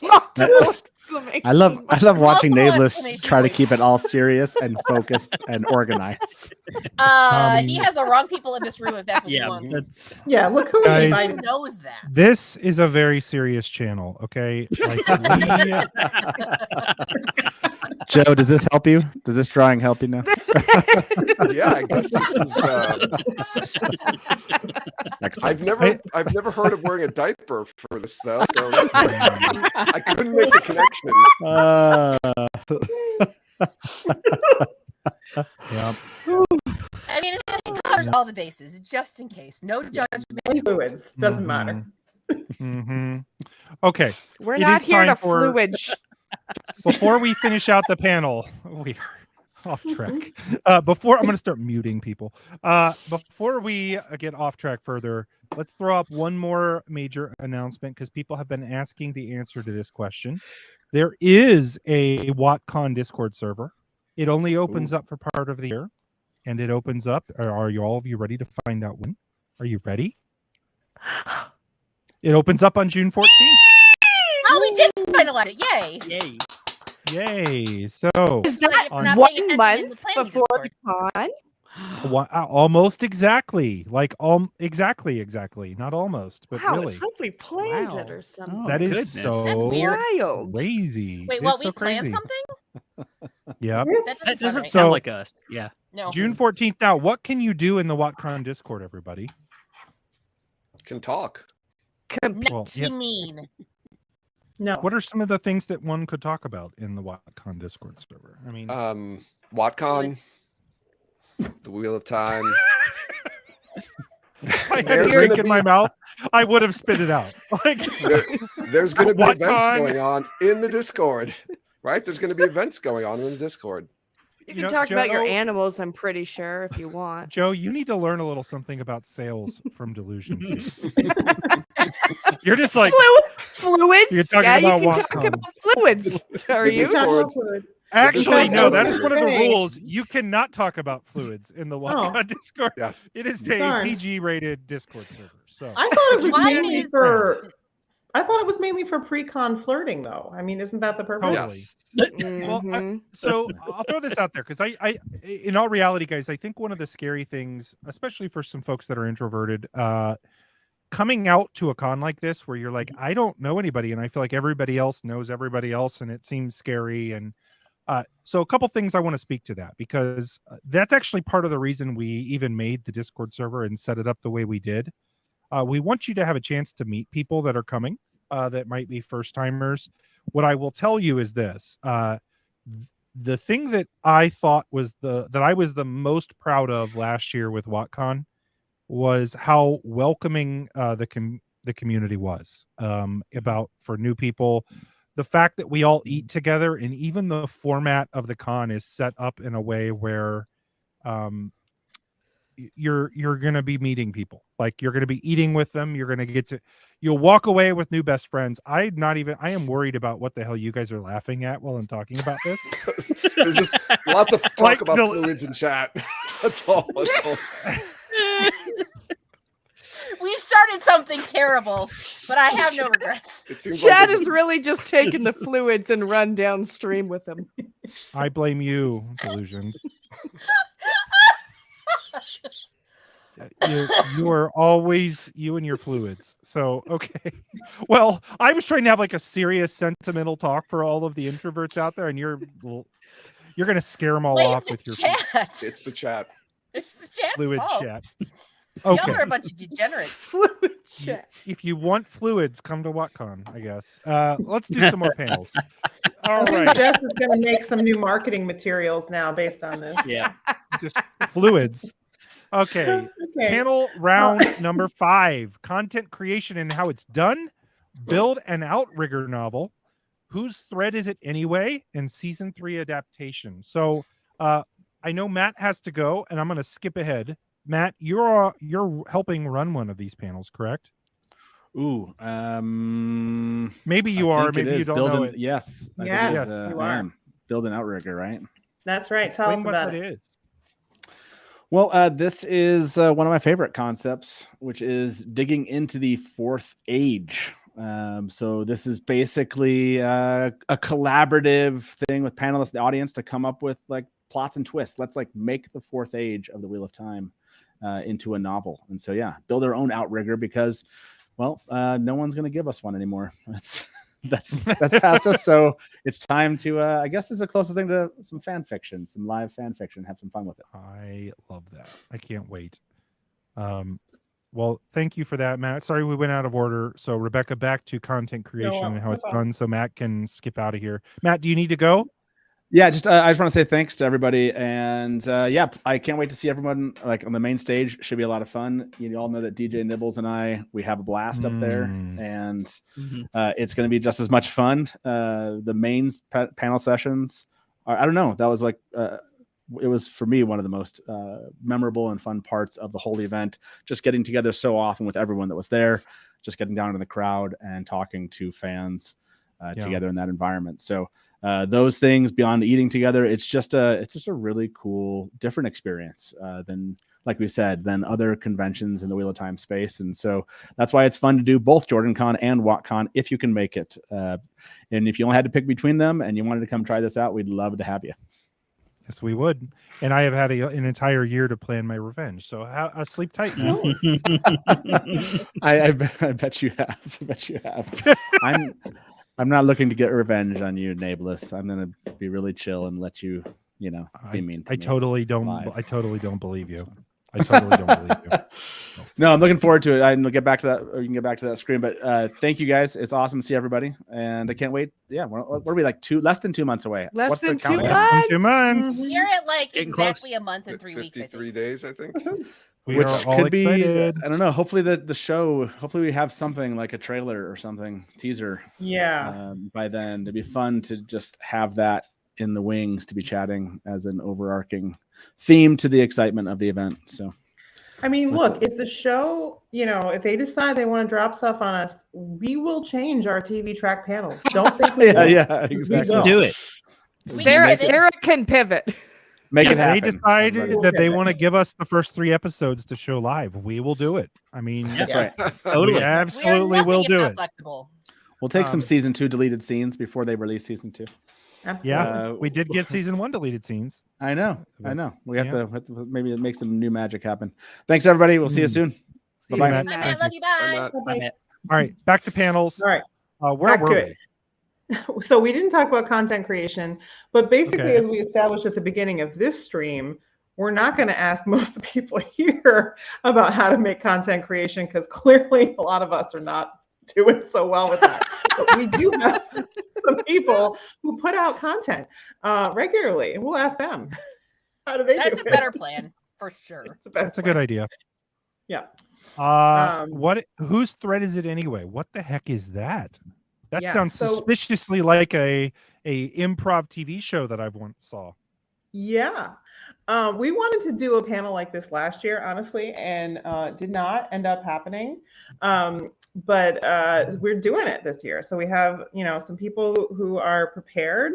Multiple exclamation I love watching Multiple Nae'Blis exclamation try to points. keep it all serious and focused and organized. He has the wrong people in this room if that's what he Yeah, wants. that's Yeah, look who Guys, Who invited. knows that? This is a very serious channel, okay? Like Joe, does this help you? Does this drawing help you now? Yeah, I guess this is Excellent. I've never heard of wearing a diaper for this though. So that's I couldn't make the connection. yeah. I mean, it covers all the bases, just in case. No judgment. Fluids doesn't matter. Mm-hmm. Okay. We're It not is here time to for- fluid. Before we finish out the panel, we are off track. Before I'm going to start muting people. Before we get off track further, let's throw up one more major announcement because people have been asking the answer to this question. There is a WoTCon Discord server. It only opens up for part of the year, and it opens up. Are you all of you ready to find out when? Are you ready? It opens up on June 14th. Oh, we did finalize it! Yay! yay. Yay! So Is that on- Not one paying attention in the month planning before Discord. the con? almost exactly, like exactly, not almost, but Wow, really, it's like we planned it Wow. or something. Oh, that is goodness. so That's weird. Wild. crazy. Wait, It's what? so We planned crazy. something? Yeah, That That doesn't, doesn't right. sound So- like us. Yeah. No. June 14th. Now, what can you do in the WoTCon Discord, everybody? Can talk. Compete. Well, What yeah. do you mean? No. What are some of the things that one could talk about in the WoTCon Discord server? I mean, WoTCon, the Wheel of Time. if I had a there's drink gonna in my mouth, I would have spit it out. Like, There's going to be events WoTCon. going on in the Discord, right? There's going to be events going on in the Discord. You You can know, talk about your Joe- animals, I'm pretty sure, if you want. Joe, you need to learn a little something about sales from Delusions. You're just like, Fluids? You're talking Yeah, about you can talk WoTCon. about fluids. Are The you? Discord- actually, Discord no, that server. is one of the Hey. rules. You cannot talk about fluids in the WoTCon Discord. Yes. It is a Darn. PG-rated Discord server. So I thought it was Why mainly is for. I thought it was mainly for pre-con flirting, though. I mean, isn't that the purpose? Totally. Yes. Well, Mhm. so I'll throw this out there because in all reality, guys, I think one of the scary things, especially for some folks that are introverted, coming out to a con like this, where you're like, I don't know anybody, and I feel like everybody else knows everybody else, and it seems scary. And so a couple things I want to speak to that, because that's actually part of the reason we even made the Discord server and set it up the way we did. We want you to have a chance to meet people that are coming that might be first timers. What I will tell you is this: the thing that I thought was that I was the most proud of last year with WoTCon was how welcoming the community was about for new people. The fact that we all eat together, and even the format of the con is set up in a way where you're going to be meeting people. Like you're going to be eating with them. You're going to you'll walk away with new best friends. I am worried about what the hell you guys are laughing at while I'm talking about this. There's just lots of talk Like about the- fluids in chat. That's all. We've started something terrible, but I have no regrets. It seems Chad there's is really just taking the fluids and run downstream with them. I blame you, Delusions. You are always you and your fluids. So okay. Well, I was trying to have like a serious sentimental talk for all of the introverts out there, and you're gonna scare them all Blame off the with your chat. It's the chat. It's the chat's fluid fault. chat. Y'all Okay. are a bunch of degenerates. Fluid chat. If you want fluids, come to WoTCon, I guess. Let's do some more panels. All I think right. Jess is going to make some new marketing materials now based on this. Yeah. Just fluids. Okay. Okay. Panel round number 5. Content creation and how it's done. Build an outrigger novel. Whose thread is it anyway? And season 3 adaptation. So I know Matt has to go, and I'm going to skip ahead. Matt, you're helping run one of these panels, correct? Ooh, Maybe you I are. think it Maybe you is don't building, know it. Yes, I think it Yes, is, you I are. am. Build an outrigger, right? That's right. Tell Explain us what about that it. is. Well, this is one of my favorite concepts, which is digging into the fourth age. So this is basically a collaborative thing with panelists, the audience, to come up with like plots and twists. Let's like make the fourth age of the Wheel of Time into a novel. And so, yeah, build our own outrigger because, well, no one's going to give us one anymore. That's past us. So it's time to, I guess this is the closest thing to some fan fiction, some live fan fiction. Have some fun with it. I love that. I can't wait. Well, thank you for that, Matt. Sorry we went out of order. So Rebecca, back to content creation and how no it's problem. done. So Matt can skip out of here. Matt, do you need to go? Yeah, I just want to say thanks to everybody, and yeah, I can't wait to see everyone like on the main stage. Should be a lot of fun. You all know that DJ Nae'Blis and we have a blast up there, and it's going to be just as much fun. The main panel sessions I don't know. That was like it was for me one of the most memorable and fun parts of the whole event. Just getting together so often with everyone that was there, just getting down in the crowd and talking to fans together in that environment. So. Those things beyond eating together, it's just a really cool, different experience than, like we said, than other conventions in the Wheel of Time space. And so that's why it's fun to do both JordanCon and WoTCon if you can make it. And if you only had to pick between them and you wanted to come try this out, we'd love to have you. Yes, we would. And I have had an entire year to plan my revenge. So sleep tight, Matt. I bet you have. I bet you have. I'm not looking to get revenge on you, Nae'Blis. I'm gonna be really chill and let you, be mean to me. I totally don't believe you. I totally don't believe you. No, I'm looking forward to it. I'll get back to that, or you can get back to that screen. But thank you guys. It's awesome to see everybody, and I can't wait. Yeah, what are we like less than 2 months away? Less than 2 countdown? months. Less than 2 months. You're at like Getting exactly close. a month and 3 weeks. I 53 think. days, I think. We Which are all could be, excited. I don't know. Hopefully the show. Hopefully we have something like a trailer or something, teaser. Yeah. By then, it'd be fun to just have that in the wings to be chatting as an overarching theme to the excitement of the event. So. I mean, look, if the show, if they decide they want to drop stuff on us, we will change our TV track panels. Don't think we won't. Yeah, exactly. will. Do it. Sarah can pivot. Make it If they happen. decide everybody. that they want to give us the first 3 episodes to show live, we will do it. I mean, That's right. Totally. we absolutely will do it. Flexible. We'll take some season 2 deleted scenes before they release season 2. Absolutely. Yeah, we did get season 1 deleted scenes. I know. We have to maybe make some new magic happen. Thanks, everybody. We'll see you soon. See you, Bye-bye. Matt. Bye, Thank I you. love you. Bye. Bye, Matt. All right, back to panels. All right. Where Back were to we? it. So we didn't talk about content creation, but basically, Okay. as we established at the beginning of this stream, we're not going to ask most of the people here about how to make content creation because clearly a lot of us are not doing so well with that. But we do have some people who put out content regularly, and we'll ask them how do they That's do a it. better plan for sure. It's a better That's a good plan. idea. Yeah. Whose thread is it anyway? What the heck is that? That Yeah, sounds so- suspiciously like a improv TV show that I once saw. Yeah. We wanted to do a panel like this last year, honestly, and did not end up happening. But we're doing it this year. So we have, some people who are prepared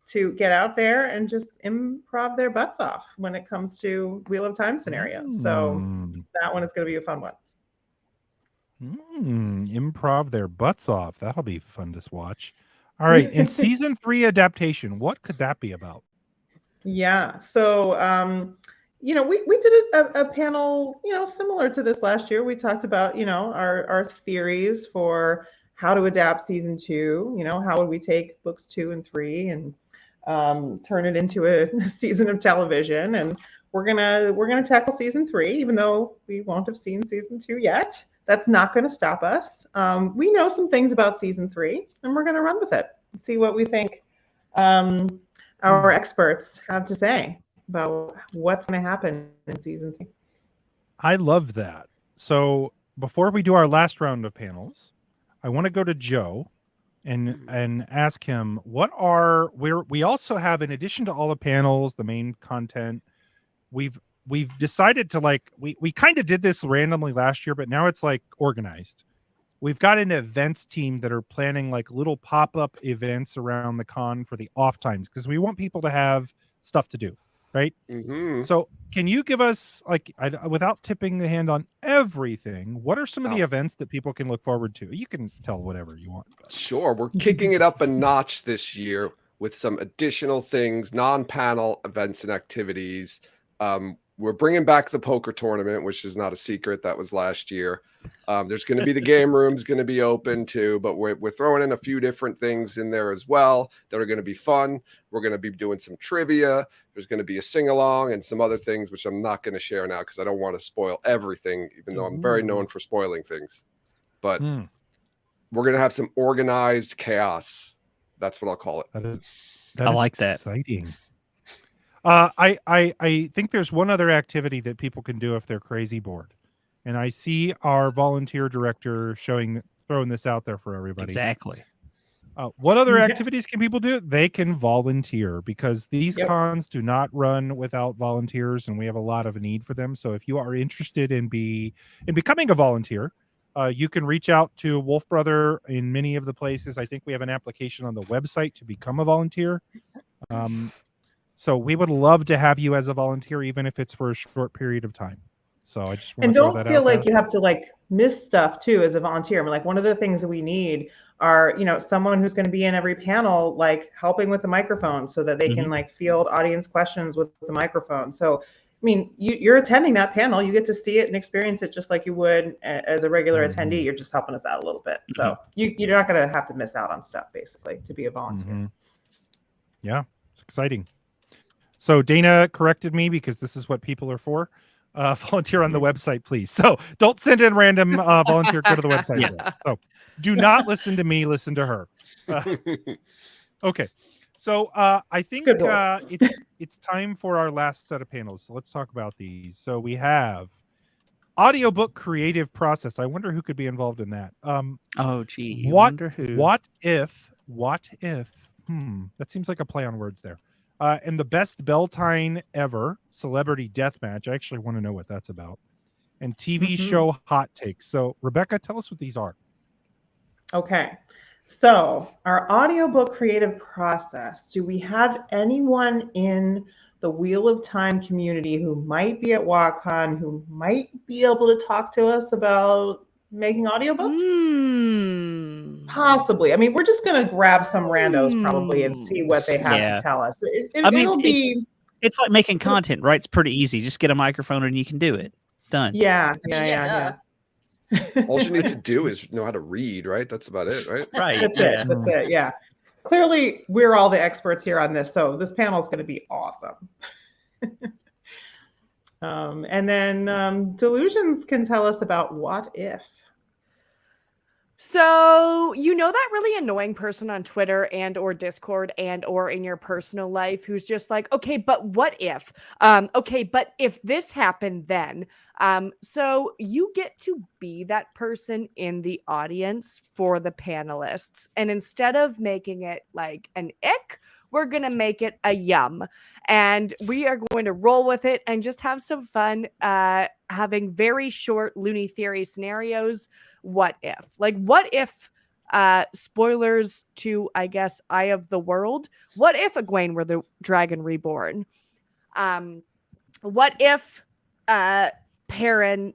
to get out there and just improv their butts off when it comes to Wheel of Time scenarios. So that one is going to be a fun one. Improv their butts off. That'll be fun to watch. All right. In season 3 adaptation, what could that be about? Yeah. So, we did a panel, similar to this last year. We talked about, our theories for how to adapt season 2. How would we take books 2 and 3 and turn it into a season of television? And we're gonna tackle season 3, even though we won't have seen season 2 yet. That's not going to stop us. We know some things about season 3, and we're going to run with it and see what we think our experts have to say about what's going to happen in season 3. I love that. So before we do our last round of panels, I want to go to Joe and ask him we also have, in addition to all the panels, the main content, we've decided to we kind of did this randomly last year, but now it's organized. We've got an events team that are planning little pop-up events around the con for the off times, because we want people to have stuff to do, right? So can you give us, without tipping the hand on everything, what are some of the events that people can look forward to? You can tell whatever you want. Sure. We're kicking it up a notch this year with some additional things, non-panel events and activities. We're bringing back the poker tournament, which is not a secret. That was last year. There's going to be the game rooms going to be open too, but we're throwing in a few different things in there as well that are going to be fun. We're going to be doing some trivia. There's going to be a sing-along and some other things, which I'm not going to share now because I don't want to spoil everything, even though I'm very known for spoiling things. But we're going to have some organized chaos. That's what I'll call it. I like that. Exciting. I think there's one other activity that people can do if they're crazy bored, and I see our volunteer director throwing this out there for everybody. Exactly. What other activities can people do? They can volunteer, because these cons do not run without volunteers, and we have a lot of need for them. So if you are interested in becoming a volunteer, you can reach out to Wolf Brother in many of the places. I think we have an application on the website to become a volunteer. So we would love to have you as a volunteer, even if it's for a short period of time. So I just want and to don't feel like you have to miss stuff too as a volunteer. I mean, one of the things that we need are, someone who's going to be in every panel, helping with the microphone so that they can field audience questions with the microphone. So, I mean, you're attending that panel, you get to see it and experience it just like you would as a regular attendee. You're just helping us out a little bit. So you're not going to have to miss out on stuff, basically, to be a volunteer. Yeah, it's exciting. So Dana corrected me, because this is what people are for. Volunteer on the website, please. So don't send in random volunteer. Go to the website. So do not listen to me. Listen to her. Okay. So I think it's time for our last set of panels. So let's talk about these. So we have audiobook creative process. I wonder who could be involved in that. Wonder who. What if? That seems like a play on words there. And the best Beltane ever, celebrity deathmatch. I actually want to know what that's about. And TV show hot takes. So Rebecca, tell us what these are. Okay. So our audiobook creative process. Do we have anyone in the Wheel of Time community who might be at WoTCon, who might be able to talk to us about making audiobooks? Possibly. I mean, we're just going to grab some randos probably and see what they have to tell us. It's like making content, right? It's pretty easy. Just get a microphone and you can do it. Done. Yeah. All you need to do is know how to read, right? That's about it, right? Right. That's it. Yeah. Clearly, we're all the experts here on this, so this panel is going to be awesome. And then Delusions can tell us about what if. So, that really annoying person on Twitter and or Discord and or in your personal life who's just like, okay, but what if? Okay, but if this happened then? So you get to be that person in the audience for the panelists. And instead of making it like an ick, We're going to make it a yum. And we are going to roll with it and just have some fun having very short Looney Theory scenarios. What if? Like, what if, spoilers to, I guess, Eye of the World, what if Egwene were the Dragon Reborn? What if Perrin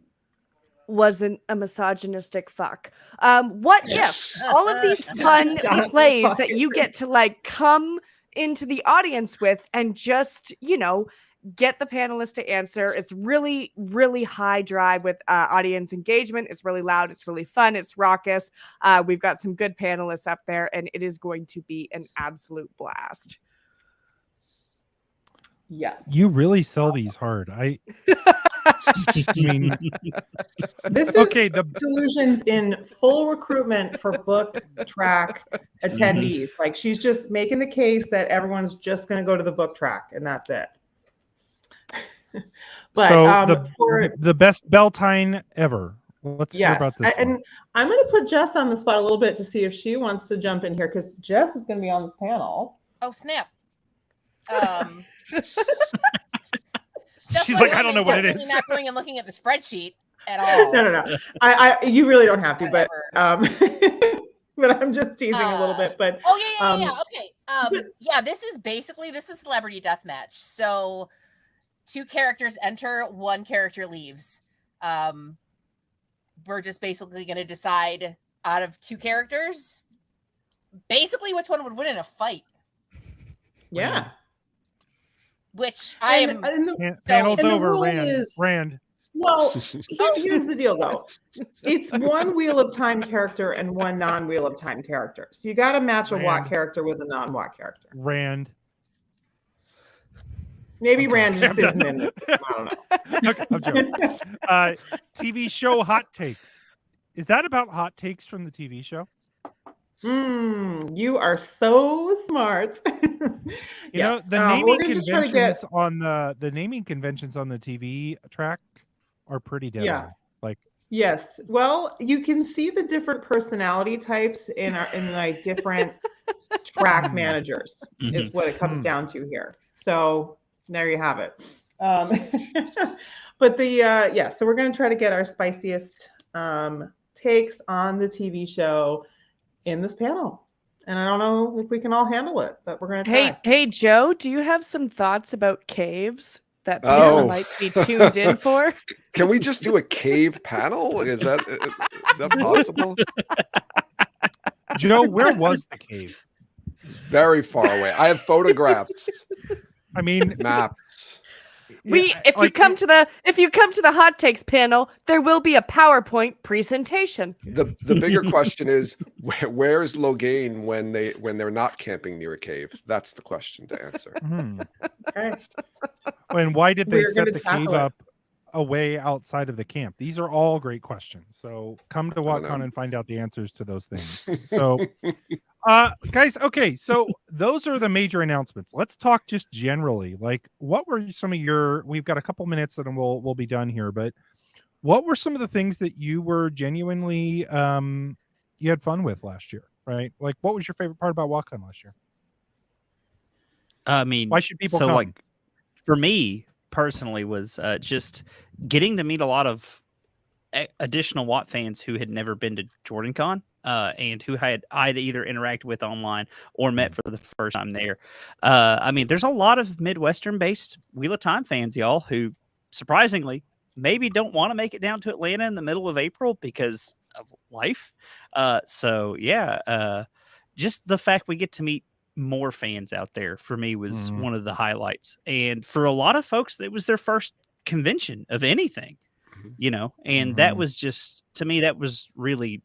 wasn't a misogynistic fuck? What if all of these fun plays that you get to like come into the audience with and just, you know, get the panelists to answer? It's really, really high drive with audience engagement. It's really loud. It's really fun. It's raucous. We've got some good panelists up there, and it is going to be an absolute blast. Yeah. You really sell these hard. I mean, This is okay. Delusions in full recruitment for book track attendees. Like, she's just making the case that everyone's just going to go to the book track, and that's it. But so the best Beltane ever. Let's hear yes, about this. and I'm going to put Jess on the spot a little bit to see if she wants to jump in here, because Jess is going to be on this panel. Oh, snap. She's like, I don't know what it is. Not going and looking at the spreadsheet at all. No. You really don't have to, but Whatever. but I'm just teasing a little bit. But Okay. This is Celebrity Deathmatch. So 2 characters enter, 1 character leaves. We're just basically going to decide out of 2 characters, basically which one would win in a fight. yeah. Which Panel's over. Rand. Well, here's the deal, though. It's 1 Wheel of Time character and 1 non-Wheel of Time character. So you got to match a Watt character with a non-Watt character. Rand. Maybe Rand just isn't in it. I don't know. Okay, I'm joking. TV show hot takes. Is that about hot takes from the TV show? You are so smart. You know, the naming conventions on the naming conventions on the TV track are pretty deadly. Yeah. Like, yes. Well, you can see the different personality types in like different track managers is what it comes down to here. So there you have it. But so we're going to try to get our spiciest takes on the TV show in this panel. And I don't know if we can all handle it, but we're going to try. Hey, Joe, do you have some thoughts about caves that people might be tuned in for? Can we just do a cave panel? Is that possible? Joe, where was the cave? Very far away. I have photographs. I mean, maps. If you come to the hot takes panel, there will be a PowerPoint presentation. The bigger question is where's Logain when they're not camping near a cave? That's the question to answer. Okay. And why did they set the cave up away outside of the camp? These are all great questions. So come to WoTCon and find out the answers to those things. So guys, okay, so those are the major announcements. Let's talk just generally. Like, what were some of we've got a couple minutes and we'll be done here, but what were some of the things that you were genuinely you had fun with last year, right? Like, what was your favorite part about WoTCon last year? I mean, why should people come? Like, for me personally was just getting to meet a lot of additional Watt fans who had never been to JordanCon. And who I'd either interacted with online or met for the first time there. I mean, there's a lot of Midwestern-based Wheel of Time fans, y'all, who surprisingly maybe don't want to make it down to Atlanta in the middle of April because of life. Just the fact we get to meet more fans out there for me was one of the highlights. And for a lot of folks, it was their first convention of anything, you know, and that was just, to me, that was really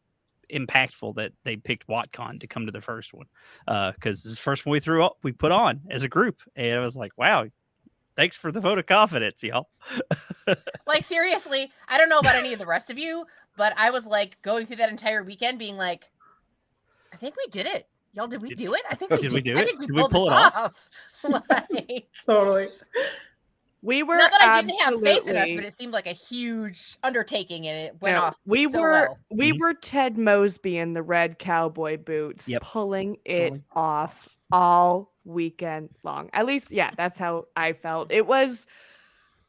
impactful that they picked WoTCon to come to the first one, because this is the first one we put on as a group, and I was like, wow, thanks for the vote of confidence, y'all. Like, seriously, I don't know about any of the rest of you, but I was like going through that entire weekend being like, I think we did it, y'all. Did we do it? I think we did. We I think we pulled this off. Like, totally. We were not that I didn't have faith in us, but it seemed like a huge undertaking, and it went off. We well. were Ted Mosby in the red cowboy boots, pulling it off all weekend long. At least, yeah, that's how I felt. It was,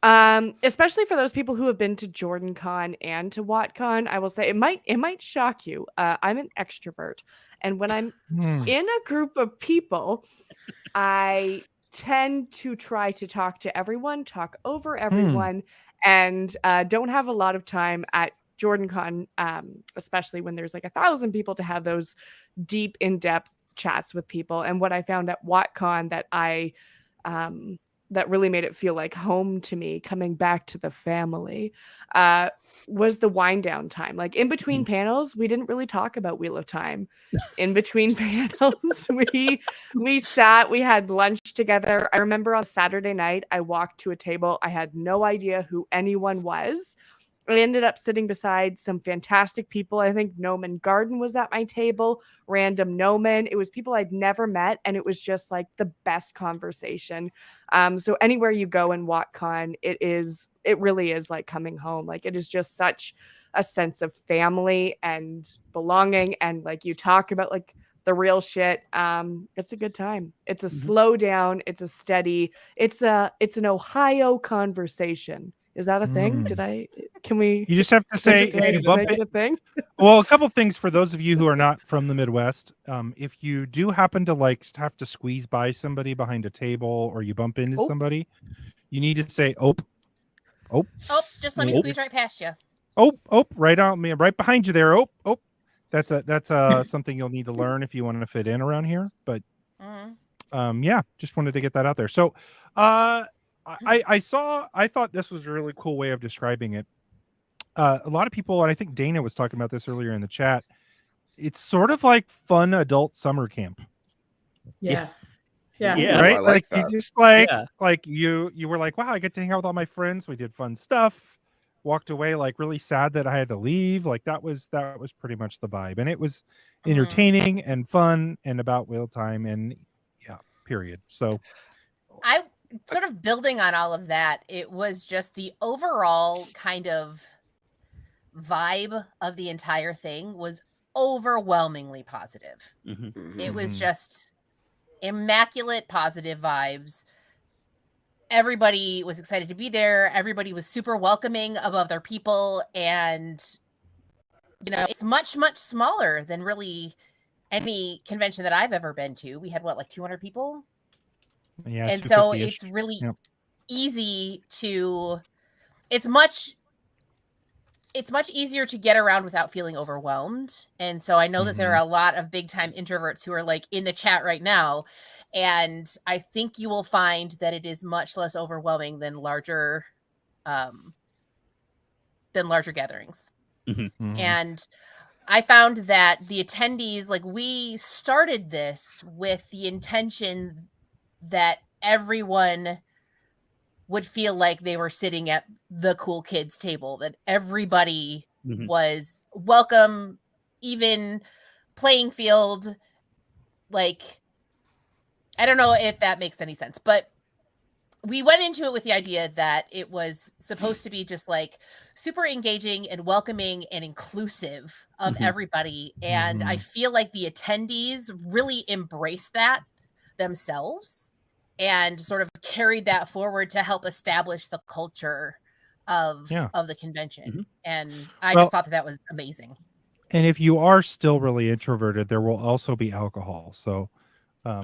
especially for those people who have been to JordanCon and to WoTCon. I will say it might shock you. I'm an extrovert, and when I'm in a group of people, I tend to try to talk to everyone, talk over everyone, and don't have a lot of time at JordanCon, especially when there's like 1,000 people, to have those deep, in-depth chats with people. And what I found at WoTCon that that really made it feel like home to me, coming back to the family, was the wind down time. Like in between panels, we didn't really talk about Wheel of Time. In between panels, we sat, we had lunch together. I remember on Saturday night, I walked to a table. I had no idea who anyone was. I ended up sitting beside some fantastic people. I think Noman Garden was at my table, random Noman. It was people I'd never met, and it was just like the best conversation. So anywhere you go in WoTCon, it really is like coming home. Like it is just such a sense of family and belonging, and like you talk about like the real shit. It's a good time. It's a slow down. It's a steady. It's an Ohio conversation. Is that a thing? Can we? You just have to say if you bump it a thing. Well, a couple things for those of you who are not from the Midwest. If you do happen to like have to squeeze by somebody behind a table, or you bump into somebody, you need to say "oh." Just let me squeeze right past you. Right on me, right behind you there. That's something you'll need to learn if you want to fit in around here. But yeah, just wanted to get that out there. So, I thought this was a really cool way of describing it. A lot of people, and I think Dana was talking about this earlier in the chat, it's sort of like fun adult summer camp. Yeah. Right? I like that. You just like you were like, wow, I get to hang out with all my friends. We did fun stuff. Walked away like really sad that I had to leave. Like that was pretty much the vibe. And it was entertaining and fun and about wheel time, and yeah, period. So I sort of building on all of that, it was just the overall kind of vibe of the entire thing was overwhelmingly positive. It was just immaculate positive vibes. Everybody was excited to be there. Everybody was super welcoming of other people, and it's much, much smaller than really any convention that I've ever been to. We had like 200 people. Yeah, and so it's really easy to it's much easier to get around without feeling overwhelmed. And so I know that there are a lot of big time introverts who are like in the chat right now, and I think you will find that it is much less overwhelming than larger gatherings. And I found that the attendees, like, we started this with the intention that everyone would feel like they were sitting at the cool kids table, that everybody was welcome, even playing field. Like, I don't know if that makes any sense, but we went into it with the idea that it was supposed to be just like super engaging and welcoming and inclusive of everybody. And I feel like the attendees really embraced that themselves and sort of carried that forward to help establish the culture of the convention. And I just thought that was amazing. And if you are still really introverted, there will also be alcohol. So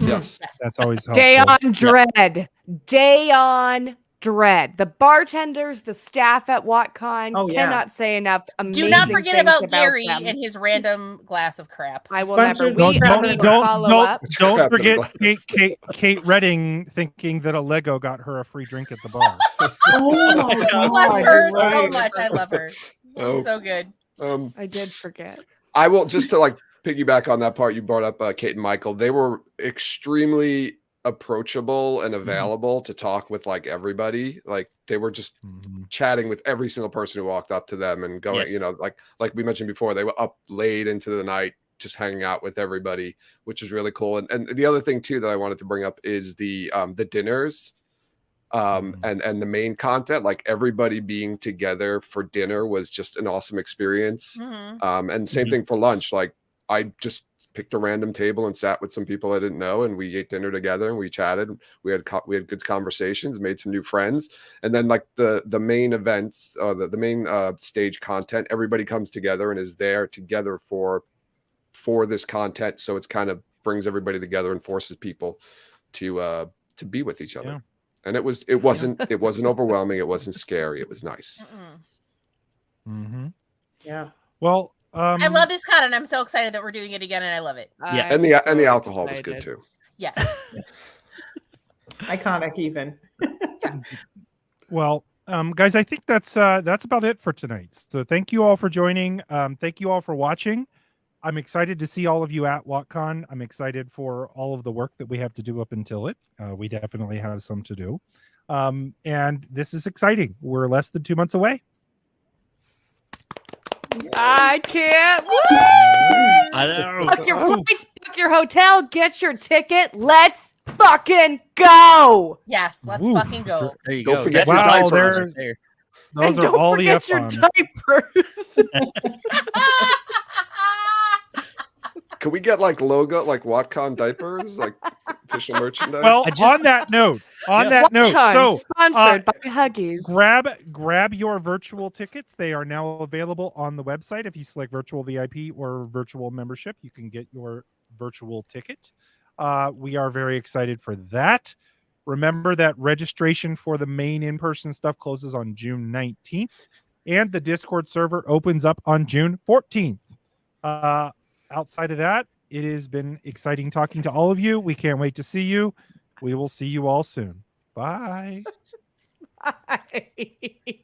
yes, that's always helpful. Day on dread. Day on dread. The bartenders, the staff at WoTCon cannot say enough amazing Do not forget things about Gary them. and his random glass of crap. I will Bunch never. of- We need to follow up. Don't forget Kate Redding thinking that a Lego got her a free drink at the bar. Oh my Bless God, her you're right. so much. I love her. Oh. So good. I did forget. I will, just to like piggyback on that part you brought up, Kate and Michael, they were extremely approachable and available to talk with like everybody. Like they were just chatting with every single person who walked up to them and going, like we mentioned before, they were up late into the night just hanging out with everybody, which is really cool. And the other thing too that I wanted to bring up is the dinners. And the main content, like everybody being together for dinner was just an awesome experience. And same thing for lunch. Like I just picked a random table and sat with some people I didn't know, and we ate dinner together and we chatted. We had good conversations, made some new friends, and then like the main events, the main stage content, everybody comes together and is there together for this content. So it's kind of brings everybody together and forces people to be with each other. Yeah. And it wasn't overwhelming. It wasn't scary. It was nice. Mm-hmm. Yeah. Well, I love this con, and I'm so excited that we're doing it again, and I love it. Yeah. And the alcohol was good too. Yes. Iconic even. Well, guys, I think that's about it for tonight. So thank you all for joining. Thank you all for watching. I'm excited to see all of you at WoTCon. I'm excited for all of the work that we have to do up until it. We definitely have some to do. And this is exciting. We're less than 2 months away. I can't. I know. Book your flights, book your hotel, get your ticket. Let's fucking go. Yes, let's Woo. fucking go. There you Don't go. forget That's the Wow, diapers there- right there. Those and are don't all the forget your F-bombs. diapers. Can we get like logo, like WoTCon diapers, like official merchandise? Well, on that note, so sponsored by Huggies. grab your virtual tickets. They are now available on the website. If you select virtual VIP or virtual membership, you can get your virtual ticket. We are very excited for that. Remember that registration for the main in-person stuff closes on June 19th, and the Discord server opens up on June 14th. Outside of that, it has been exciting talking to all of you. We can't wait to see you. We will see you all soon. Bye. Bye.